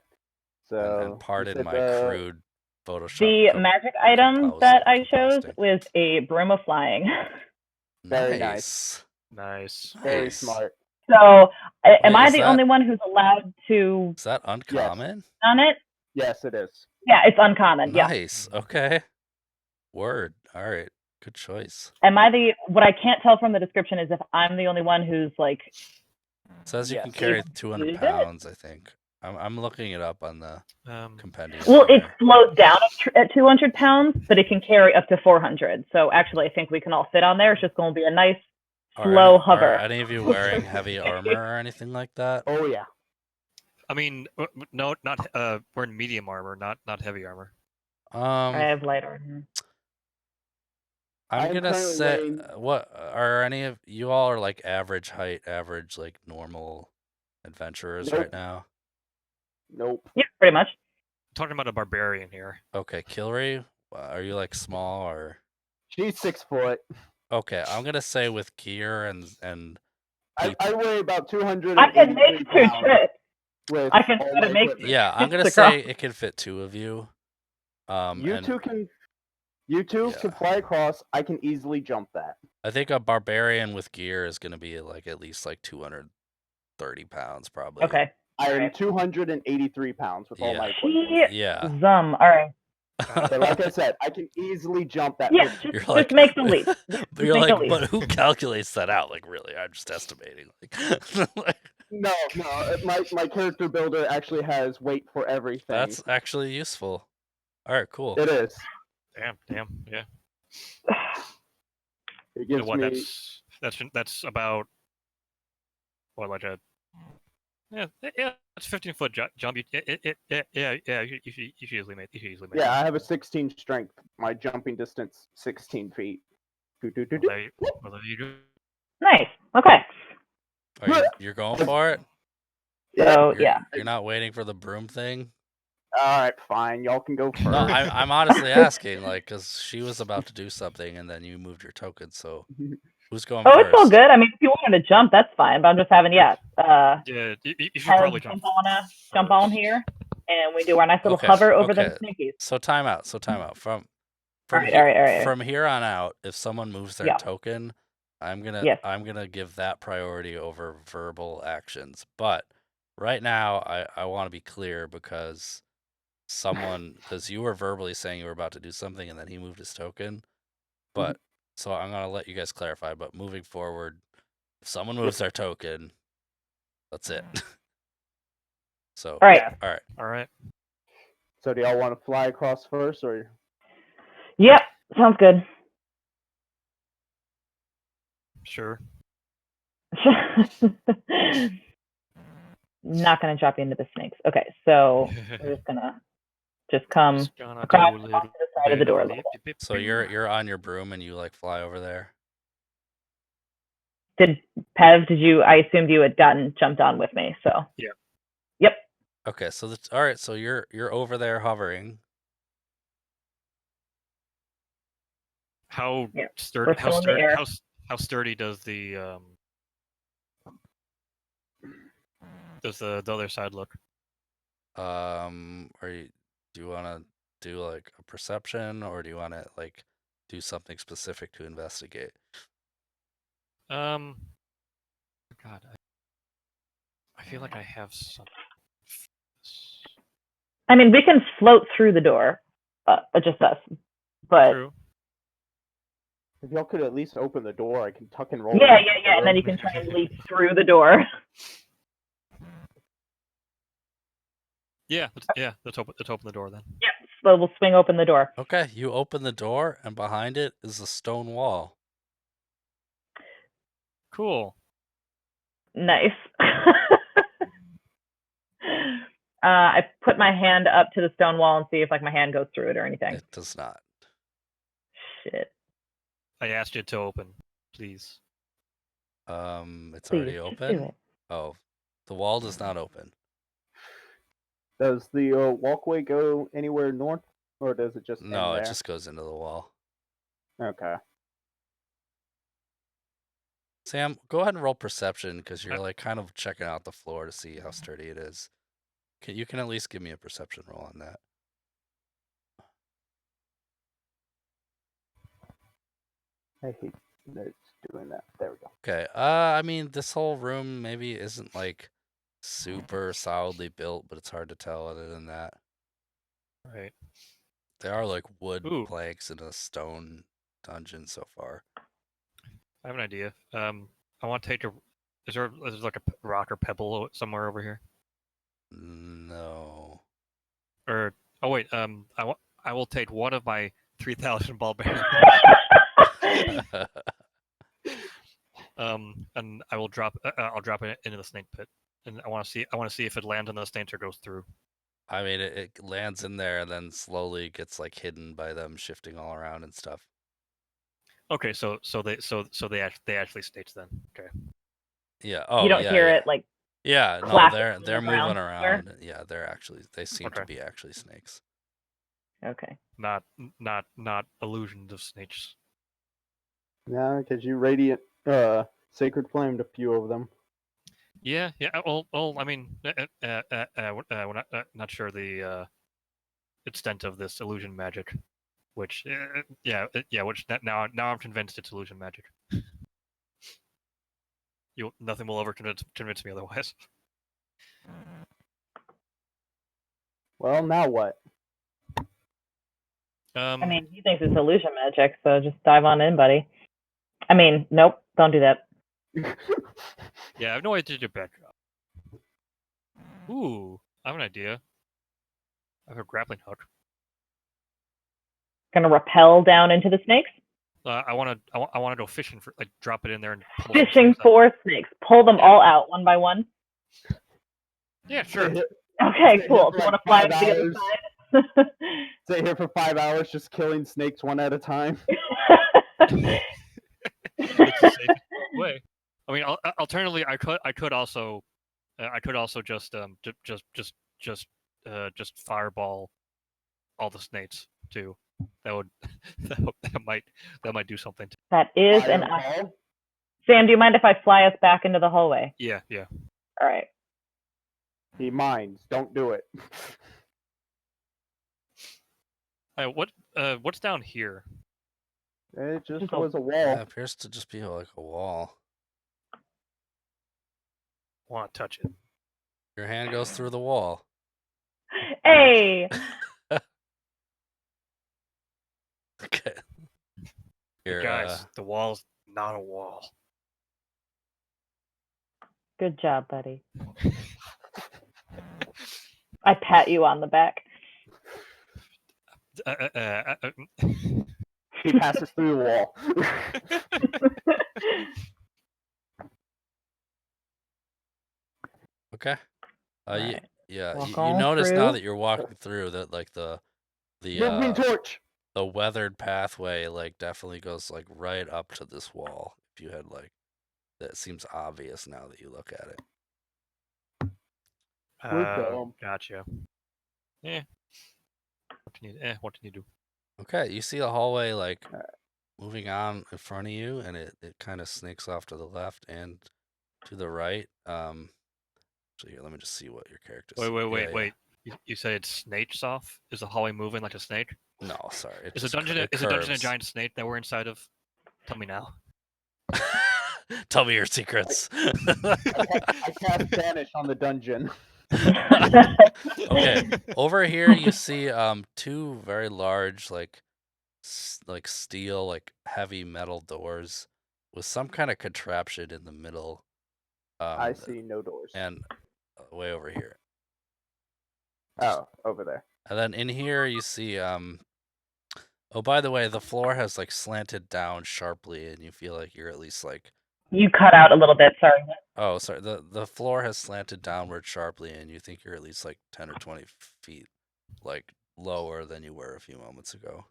Speaker 3: So
Speaker 1: and pardon my crude Photoshop.
Speaker 4: The magic item that I chose was a broom of flying.
Speaker 3: Very nice. Very smart.
Speaker 4: So, am I the only one who's allowed to?
Speaker 1: Is that uncommon?
Speaker 4: On it?
Speaker 3: Yes, it is.
Speaker 4: Yeah, it's uncommon.
Speaker 1: Nice.
Speaker 4: Yeah.
Speaker 1: Okay. Word. All right. Good choice.
Speaker 4: Am I what I can't tell from the description is if I'm the only one who's
Speaker 1: It says you can carry 200 pounds, I think. I'm looking it up on the
Speaker 2: Um,
Speaker 1: compendium.
Speaker 4: Well, it
Speaker 1: here.
Speaker 4: slows down at 200 pounds, but it can carry up to 400. So actually, I think we can all fit on there. It's just going to be a nice slow hover.
Speaker 1: Are any of you wearing heavy armor or anything like that?
Speaker 3: Oh yeah.
Speaker 2: I mean, no, not we're in medium armor, not heavy armor.
Speaker 4: I have light armor.
Speaker 1: I'm
Speaker 3: am
Speaker 1: gonna
Speaker 3: currently
Speaker 1: say
Speaker 3: wearing-
Speaker 1: what are any of you all are like average height, average like normal adventurers
Speaker 3: Nope.
Speaker 1: right now?
Speaker 3: Nope.
Speaker 4: Yeah, pretty much.
Speaker 2: Talking about a barbarian here.
Speaker 1: Okay, Kilry, are you like small or?
Speaker 3: She's 6 foot.
Speaker 1: Okay, I'm gonna say with gear and
Speaker 3: I weigh about 200.
Speaker 4: I can make 2 trips.
Speaker 3: With
Speaker 4: I can
Speaker 3: all
Speaker 4: try to
Speaker 3: my
Speaker 4: make
Speaker 3: equipment.
Speaker 1: yeah, I'm gonna
Speaker 4: It's
Speaker 1: say
Speaker 4: across.
Speaker 1: it can fit 2 of you.
Speaker 3: You
Speaker 1: and
Speaker 3: two can fly across. I can easily jump that.
Speaker 1: I think a barbarian with gear is gonna be like at least like 230 pounds probably.
Speaker 4: Okay.
Speaker 3: I am
Speaker 4: Alright.
Speaker 3: 283 pounds with all
Speaker 1: Yeah.
Speaker 3: my equipment.
Speaker 1: Yeah.
Speaker 4: All right.
Speaker 3: But like I said, I can easily jump that.
Speaker 4: Yeah,
Speaker 3: picture.
Speaker 4: just,
Speaker 1: You're like,
Speaker 4: make the leap.
Speaker 1: But you're
Speaker 4: make a
Speaker 1: like,
Speaker 4: leap.
Speaker 1: but who calculates that out? Like, really? I'm just estimating. Like,
Speaker 3: No. My character builder actually has weight for everything.
Speaker 1: that's actually useful. All right, cool.
Speaker 3: It is.
Speaker 2: Damn, yeah.
Speaker 3: It
Speaker 2: So
Speaker 3: gives
Speaker 2: what?
Speaker 3: me.
Speaker 2: That's about what, like a yeah. That's 15-foot jump. Yeah. You should easily make.
Speaker 3: Yeah, I have a 16 strength. My jumping distance 16 feet.
Speaker 2: Well, there you go.
Speaker 4: Nice. Okay.
Speaker 1: You're going for it?
Speaker 4: So yeah.
Speaker 1: You're not waiting for the broom thing?
Speaker 3: All right, fine. Y'all can go first.
Speaker 1: No, I'm honestly asking, like, because she was about to do something and then you moved your token. So who's going
Speaker 4: Oh,
Speaker 1: first?
Speaker 4: it's all good. I mean, if you wanted to jump, that's fine. But I'm just having
Speaker 2: Yeah, you should
Speaker 4: Have
Speaker 2: probably jump
Speaker 4: on
Speaker 2: first.
Speaker 4: here, and we do our nice little
Speaker 1: Okay,
Speaker 4: hover over
Speaker 1: okay.
Speaker 4: the sneakies.
Speaker 1: So time out. From
Speaker 4: All right.
Speaker 1: from here on out, if someone moves their
Speaker 4: Yeah.
Speaker 1: token, I'm
Speaker 4: Yes.
Speaker 1: gonna give that priority over verbal actions. But right now, I want to be clear because you were verbally saying you were about to do something and then he moved his token. But so I'm gonna let you guys clarify. But moving forward, if someone moves their token, that's it. So
Speaker 4: All right.
Speaker 2: All right.
Speaker 3: So do y'all want to fly across first, or?
Speaker 4: Yep. Sounds good.
Speaker 2: Sure.
Speaker 4: Not gonna drop you into the snakes. Okay, so we're just gonna come
Speaker 2: Just gonna
Speaker 4: across
Speaker 2: do a
Speaker 4: off
Speaker 2: little
Speaker 4: to the side of the door a little
Speaker 2: bit.
Speaker 4: bit.
Speaker 1: So you're on your broom and you like fly over there.
Speaker 4: Did you? I assumed you had jumped on with me. So
Speaker 2: Yeah.
Speaker 4: Yep.
Speaker 1: Okay, so all right. So you're over there hovering.
Speaker 2: How
Speaker 4: Yeah,
Speaker 2: sturdy?
Speaker 4: we're still in the air.
Speaker 2: How sturdy does the other side look?
Speaker 1: Do you want to do like a perception, or do you want to like do something specific to investigate?
Speaker 2: God, I feel like I have some.
Speaker 4: I mean, we can float through the door, just us. But
Speaker 2: True.
Speaker 3: If y'all could at least open the door, I can tuck and roll.
Speaker 4: yeah, and then you can try and leap through the door.
Speaker 2: Let's open the door then.
Speaker 4: Yep. So we'll swing open the door.
Speaker 1: Okay, you open the door, and behind it is a stone wall.
Speaker 2: Cool.
Speaker 4: Nice. I put my hand up to the stone wall and see if like my hand goes through it or anything.
Speaker 1: It does not.
Speaker 4: Shit.
Speaker 2: I asked you to open, please.
Speaker 1: It's
Speaker 4: Please,
Speaker 1: already
Speaker 4: just
Speaker 1: open.
Speaker 4: do it.
Speaker 1: Oh, the wall does not open.
Speaker 3: Does the walkway go anywhere north, or does it just end
Speaker 1: No,
Speaker 3: there?
Speaker 1: it just goes into the wall.
Speaker 3: Okay.
Speaker 1: Sam, go ahead and roll perception because you're like kind of checking out the floor to see how sturdy it is. You can at least give me a perception roll on that.
Speaker 3: I hate that it's doing that. There we go.
Speaker 1: Okay. I mean, this whole room maybe isn't like super solidly built, but it's hard to tell other than that.
Speaker 2: Right.
Speaker 1: There are like wood
Speaker 2: Ooh.
Speaker 1: planks in a stone dungeon so far.
Speaker 2: I have an idea. I want to take a. Is there like a rock or pebble somewhere over here?
Speaker 1: No.
Speaker 2: Or oh wait, I will take one of my 3,000 ball bearings. And I will drop. I'll drop it into the snake pit, and I want to see if it lands on the snakes or goes through.
Speaker 1: I mean, it lands in there and then slowly gets like hidden by them shifting all around and stuff.
Speaker 2: Okay, so they actually snakes then. Okay.
Speaker 1: Yeah. Oh,
Speaker 4: you don't
Speaker 1: yeah,
Speaker 4: hear
Speaker 1: yeah.
Speaker 4: it like
Speaker 1: Yeah, no,
Speaker 4: clapping
Speaker 1: they're
Speaker 4: on the
Speaker 1: they're moving
Speaker 4: ground somewhere?
Speaker 1: around. Yeah, they seem to
Speaker 2: Okay.
Speaker 1: be actually snakes.
Speaker 4: Okay.
Speaker 2: Not illusions of snakes.
Speaker 3: Yeah, because you radiant sacred flamed a few of them.
Speaker 2: Yeah. Well. I mean, we're not sure the extent of this illusion magic, which which now I'm convinced it's illusion magic. Nothing will ever convince me otherwise.
Speaker 3: Well, now what?
Speaker 4: I mean, he thinks it's illusion magic, so just dive on in, buddy. I mean, nope, don't do that.
Speaker 2: Yeah, I have no idea to back up. Ooh, I have an idea. I have a grappling hook.
Speaker 4: Gonna rappel down into the snakes?
Speaker 2: I want to go fishing for like drop it in there and pull
Speaker 4: Fishing for snakes. Pull them all out one by one.
Speaker 2: Yeah, sure.
Speaker 4: Okay,
Speaker 3: Stay
Speaker 4: cool.
Speaker 3: here for
Speaker 4: Do you want to
Speaker 3: like
Speaker 4: fly
Speaker 3: 5
Speaker 4: to the other
Speaker 3: hours.
Speaker 4: side?
Speaker 3: Stay here for 5 hours, just killing snakes one at a time.
Speaker 2: It's the safest way. I mean, alternatively, I could also just fireball all the snakes too. That would that might do something.
Speaker 4: That is an option.
Speaker 3: Fireball.
Speaker 4: Sam, do you mind if I fly us back into the hallway?
Speaker 2: Yeah.
Speaker 4: All right.
Speaker 3: He minds. Don't do it.
Speaker 2: What's down here?
Speaker 3: It just
Speaker 4: Just a-
Speaker 3: was a wall.
Speaker 1: Yeah, it appears to just be like a wall.
Speaker 2: Want to touch it?
Speaker 1: Your hand goes through the wall.
Speaker 4: Hey,
Speaker 1: Okay. Here,
Speaker 2: Guys, the wall's not a wall.
Speaker 4: good job, buddy. I pat you on the back.
Speaker 3: He passes through the wall.
Speaker 1: okay.
Speaker 4: Alright.
Speaker 1: Yeah,
Speaker 4: Walk
Speaker 1: you
Speaker 4: on
Speaker 1: notice now
Speaker 4: through.
Speaker 1: that you're walking through that like the
Speaker 3: Moving torch.
Speaker 1: the weathered pathway like definitely goes like right up to this wall. If you had like that seems obvious now that you look at it.
Speaker 3: We're dumb.
Speaker 2: Gotcha. What can you do?
Speaker 1: Okay, you see the hallway like moving on in front of you, and it kind of snakes off to the left and to the right. So here, let me just see what your character.
Speaker 2: Wait. You said it snakes off? Is the hallway moving like a snake?
Speaker 1: No, sorry.
Speaker 2: Is a dungeon a giant snake that we're inside of? Tell me now.
Speaker 1: Tell me your secrets.
Speaker 3: I cast Banish on the dungeon.
Speaker 1: Okay, over here you see two very large like steel like heavy metal doors with some kind of contraption in the middle.
Speaker 3: I see no doors.
Speaker 1: And way over here.
Speaker 3: Oh, over there.
Speaker 1: And then in here you see oh, by the way, the floor has like slanted down sharply, and you feel like you're at least like.
Speaker 4: You cut out a little bit. Sorry.
Speaker 1: Oh, sorry. The floor has slanted downward sharply, and you think you're at least like 10 or 20 feet like lower than you were a few moments ago.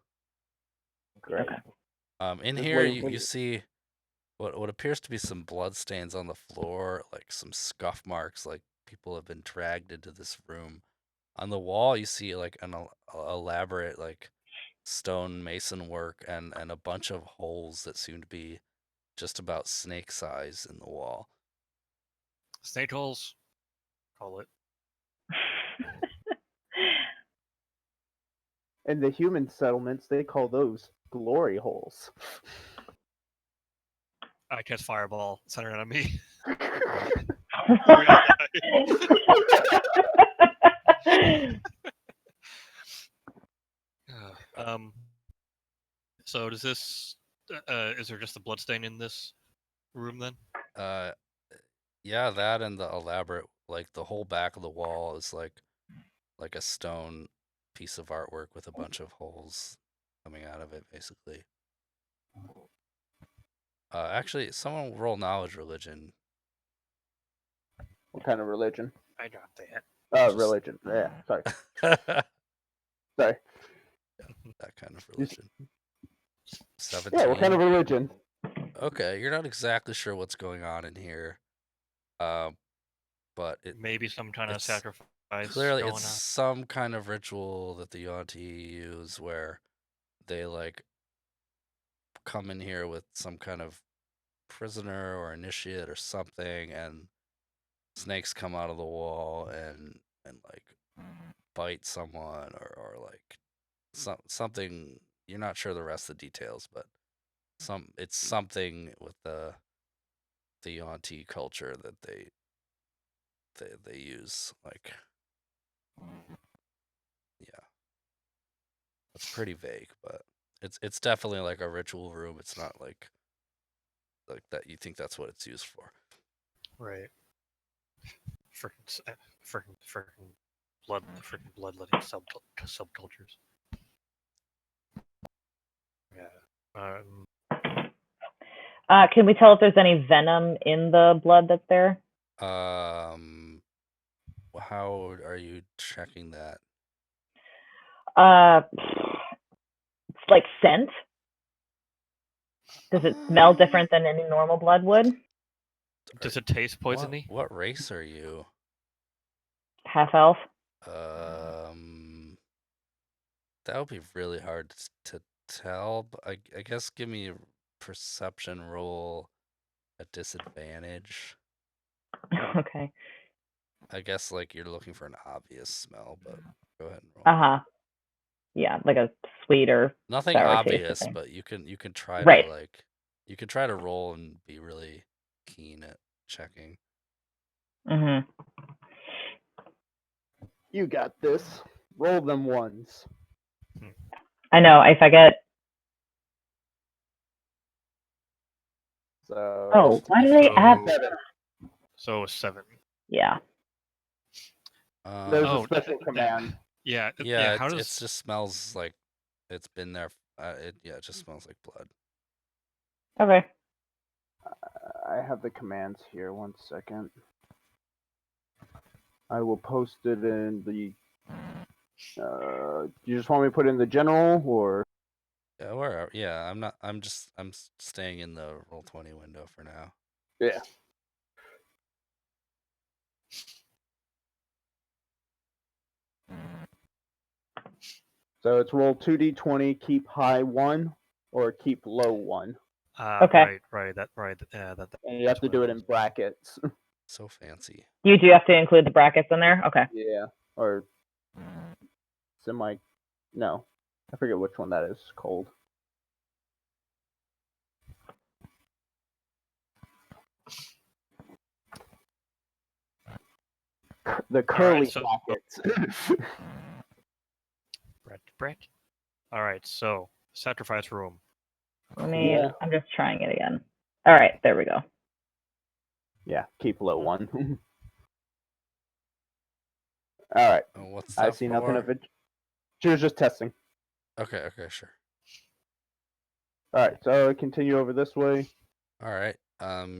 Speaker 3: Great.
Speaker 1: In
Speaker 3: Just
Speaker 1: here
Speaker 3: waiting for
Speaker 1: you see what appears to be some blood stains on the floor, like some scuff marks, like people have been dragged into this room. On the wall you see like an elaborate like stone mason work and a bunch of holes that seem to be just about snake size in the wall.
Speaker 2: Snake holes. Call it.
Speaker 3: In the human settlements, they call those glory holes.
Speaker 2: I cast fireball centered on me. So does this? Is there just a bloodstain in this room then?
Speaker 1: Yeah, that and the elaborate, like the whole back of the wall is like a stone piece of artwork with a bunch of holes coming out of it, basically. Actually, someone roll knowledge religion.
Speaker 3: What kind of religion?
Speaker 2: I got that.
Speaker 1: Just-
Speaker 3: Religion. Yeah, sorry.
Speaker 1: that
Speaker 3: Sorry.
Speaker 1: kind of religion. 17.
Speaker 3: Yeah, what kind of religion?
Speaker 1: Okay, you're not exactly sure what's going on in here, but it
Speaker 2: Maybe some kind of
Speaker 1: it's-
Speaker 2: sacrifice
Speaker 1: clearly
Speaker 2: going
Speaker 1: it's
Speaker 2: on.
Speaker 1: some kind of ritual that the Yuan-ti use where they like come in here with some kind of prisoner or initiate or something, and snakes come out of the wall and like bite someone or like something. You're not sure the rest of the details, but it's something with the Yuan-ti culture that they use. Like, yeah, it's pretty vague, but it's definitely like a ritual room. It's not like that. You think that's what it's used for?
Speaker 2: Right. Freaking bloodletting subcultures. Yeah.
Speaker 4: Can we tell if there's any venom in the blood that's there?
Speaker 1: How are you checking that?
Speaker 4: It's like scent. Does it smell different than any normal blood would?
Speaker 2: Does it taste poisony?
Speaker 1: What race are you?
Speaker 4: Half elf.
Speaker 1: That would be really hard to tell. But I guess give me a perception roll at disadvantage.
Speaker 4: Okay.
Speaker 1: I guess like you're looking for an obvious smell, but go ahead and roll.
Speaker 4: Yeah, like a sweet or
Speaker 1: Nothing
Speaker 4: sour
Speaker 1: obvious,
Speaker 4: taste,
Speaker 1: but you can try
Speaker 4: Right.
Speaker 1: to like you can try to roll and be really keen at checking.
Speaker 4: Mm-hmm.
Speaker 3: You got this. Roll them ones.
Speaker 4: I know. If I get
Speaker 3: So.
Speaker 4: why do they add?
Speaker 2: So 7.
Speaker 4: Yeah.
Speaker 3: There's
Speaker 2: Oh,
Speaker 3: a special command.
Speaker 2: Yeah.
Speaker 1: Yeah,
Speaker 2: How
Speaker 1: it
Speaker 2: does
Speaker 1: just smells like it's been there. It just smells like blood.
Speaker 4: Okay.
Speaker 3: I have the commands here. 1 second. I will post it in the. You just want me to put it in the general or?
Speaker 1: Yeah, wherever. Yeah, I'm not. I'm staying in the Roll20 window for now.
Speaker 3: Yeah. So it's roll 2d20, keep high 1, or keep low 1.
Speaker 4: Okay.
Speaker 2: Right. That.
Speaker 3: And you have to do it in brackets.
Speaker 1: So fancy.
Speaker 4: You do have to include the brackets in there? Okay.
Speaker 3: Yeah. Or semi. No. I forget which one that is called. The curly brackets.
Speaker 2: Brett. All right. So sacrifice room.
Speaker 3: Yeah.
Speaker 4: I'm just trying it again. All right. There we go.
Speaker 3: Yeah. Keep low 1. All right.
Speaker 1: What's
Speaker 3: I
Speaker 1: that
Speaker 3: see
Speaker 1: for?
Speaker 3: nothing of it. She was just testing.
Speaker 1: Okay, sure.
Speaker 3: All right. So continue over this way.
Speaker 1: All right.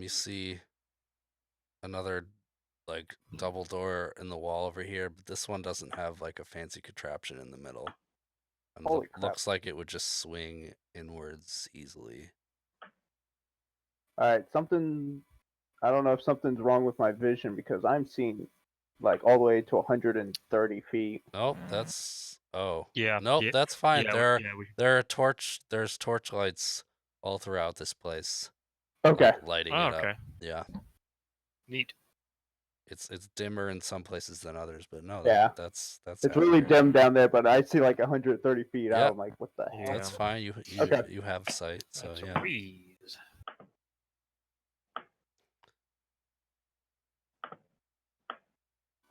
Speaker 1: You see another like double door in the wall over here, but this one doesn't have like a fancy contraption in the middle. And
Speaker 3: Holy crap.
Speaker 1: looks like it would just swing inwards easily.
Speaker 3: All right. I don't know if something's wrong with my vision because I'm seeing like all the way to 130 feet.
Speaker 1: Nope, that's
Speaker 2: Yeah.
Speaker 1: Nope,
Speaker 2: yeah,
Speaker 1: that's fine.
Speaker 2: Yeah,
Speaker 1: There's torch lights all throughout this place.
Speaker 3: Okay.
Speaker 1: Like, lighting it
Speaker 2: okay.
Speaker 1: up. Yeah.
Speaker 2: Neat.
Speaker 1: It's dimmer in some places than others, but no,
Speaker 3: Yeah.
Speaker 1: that's
Speaker 3: It's really
Speaker 1: accurate.
Speaker 3: dim down there, but I see like 130 feet out.
Speaker 1: Yep.
Speaker 3: I'm like, what the heck?
Speaker 1: That's fine. You
Speaker 3: Okay.
Speaker 1: you have sight, so
Speaker 2: That's
Speaker 1: yeah.
Speaker 2: a breeze.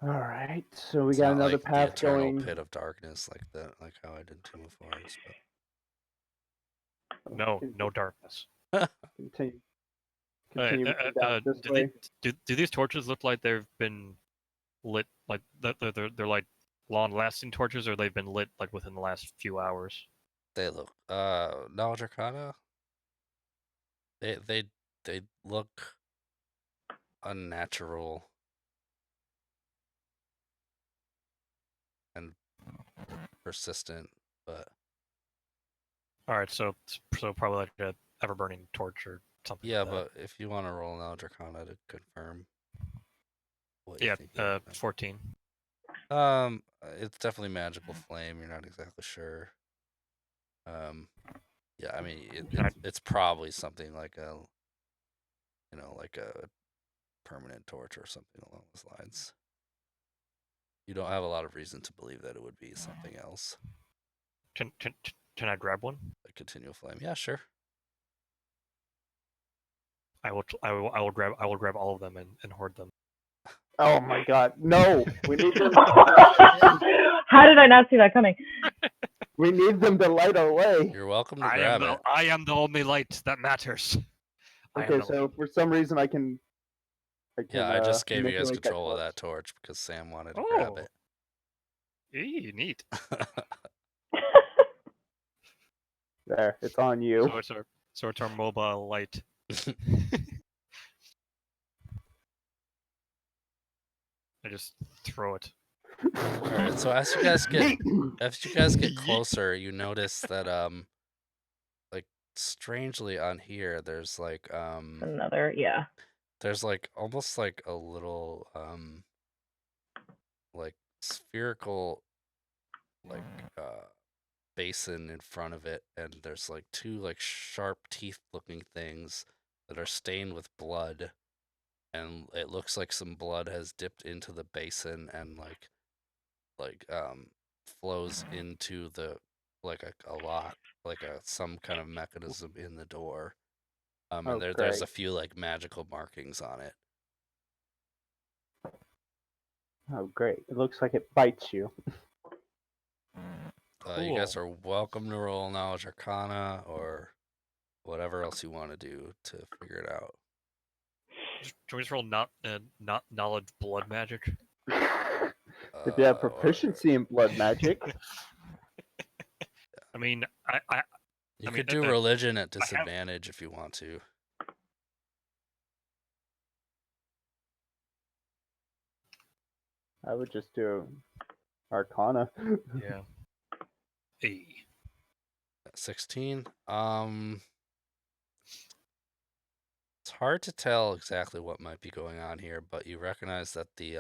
Speaker 3: All right. So we
Speaker 1: It's
Speaker 3: got
Speaker 1: not
Speaker 3: another
Speaker 1: like the
Speaker 3: path
Speaker 1: eternal
Speaker 3: going.
Speaker 1: pit of darkness like that, like how I did Tomb of Horrors.
Speaker 2: No darkness.
Speaker 3: Continue. continue moving down this way.
Speaker 2: do these torches look like they've been lit, like they're like long-lasting torches, or they've been lit like within the last few hours?
Speaker 1: They look knowledge arcana. They look unnatural and persistent, but
Speaker 2: All right, so probably like a ever-burning torch or something.
Speaker 1: yeah,
Speaker 2: like that.
Speaker 1: but if you want to roll knowledge arcana to confirm what you
Speaker 2: Yeah,
Speaker 1: think you have,
Speaker 2: 14.
Speaker 1: it's definitely magical flame. You're not exactly sure. Yeah, I mean it's probably something like a, like a permanent torch or something along those lines. You don't have a lot of reason to believe that it would be something else.
Speaker 2: Can I grab one?
Speaker 1: A continual flame. Yeah, sure.
Speaker 2: I will grab all of them and hoard them.
Speaker 3: Oh my god, no! We need them.
Speaker 4: How did I not see that coming?
Speaker 3: We need them to light our way.
Speaker 1: You're welcome to grab it.
Speaker 2: I am the only light that matters.
Speaker 3: Okay, so for some reason I can.
Speaker 1: Yeah, I just gave you guys
Speaker 3: manipulate
Speaker 1: control of
Speaker 3: torch.
Speaker 1: that torch because Sam wanted to grab it.
Speaker 2: Neat.
Speaker 3: There, it's on you.
Speaker 2: So it's our mobile light. I just throw it.
Speaker 1: All right. So as you guys get closer, you notice that like strangely on here, there's like
Speaker 4: Another, yeah.
Speaker 1: there's like almost like a little like spherical like basin in front of it, and there's like two like sharp teeth looking things that are stained with blood, and it looks like some blood has dipped into the basin and like flows into the like a lock, like some kind of mechanism in the door. And there's a few like magical markings on it.
Speaker 3: Oh great! It looks like it bites you.
Speaker 1: You guys are welcome to roll knowledge arcana or whatever else you want to do to figure it out.
Speaker 2: Can we just roll not knowledge blood magic?
Speaker 3: If you have proficiency in blood magic.
Speaker 2: I mean,
Speaker 1: you could do religion at disadvantage if you want to.
Speaker 3: I would just do arcana.
Speaker 2: Yeah.
Speaker 1: 16. It's hard to tell exactly what might be going on here, but you recognize that the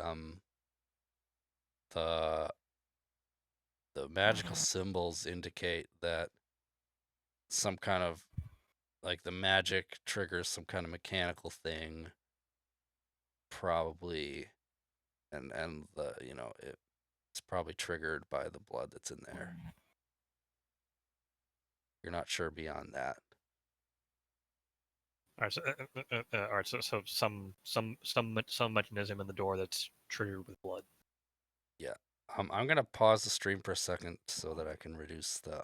Speaker 1: magical symbols indicate that some kind of like the magic triggers some kind of mechanical thing, probably, and the it's probably triggered by the blood that's in there. You're not sure beyond that.
Speaker 2: All right, so some mechanism in the door that's triggered with blood.
Speaker 1: Yeah. I'm gonna pause the stream for a second so that I can reduce the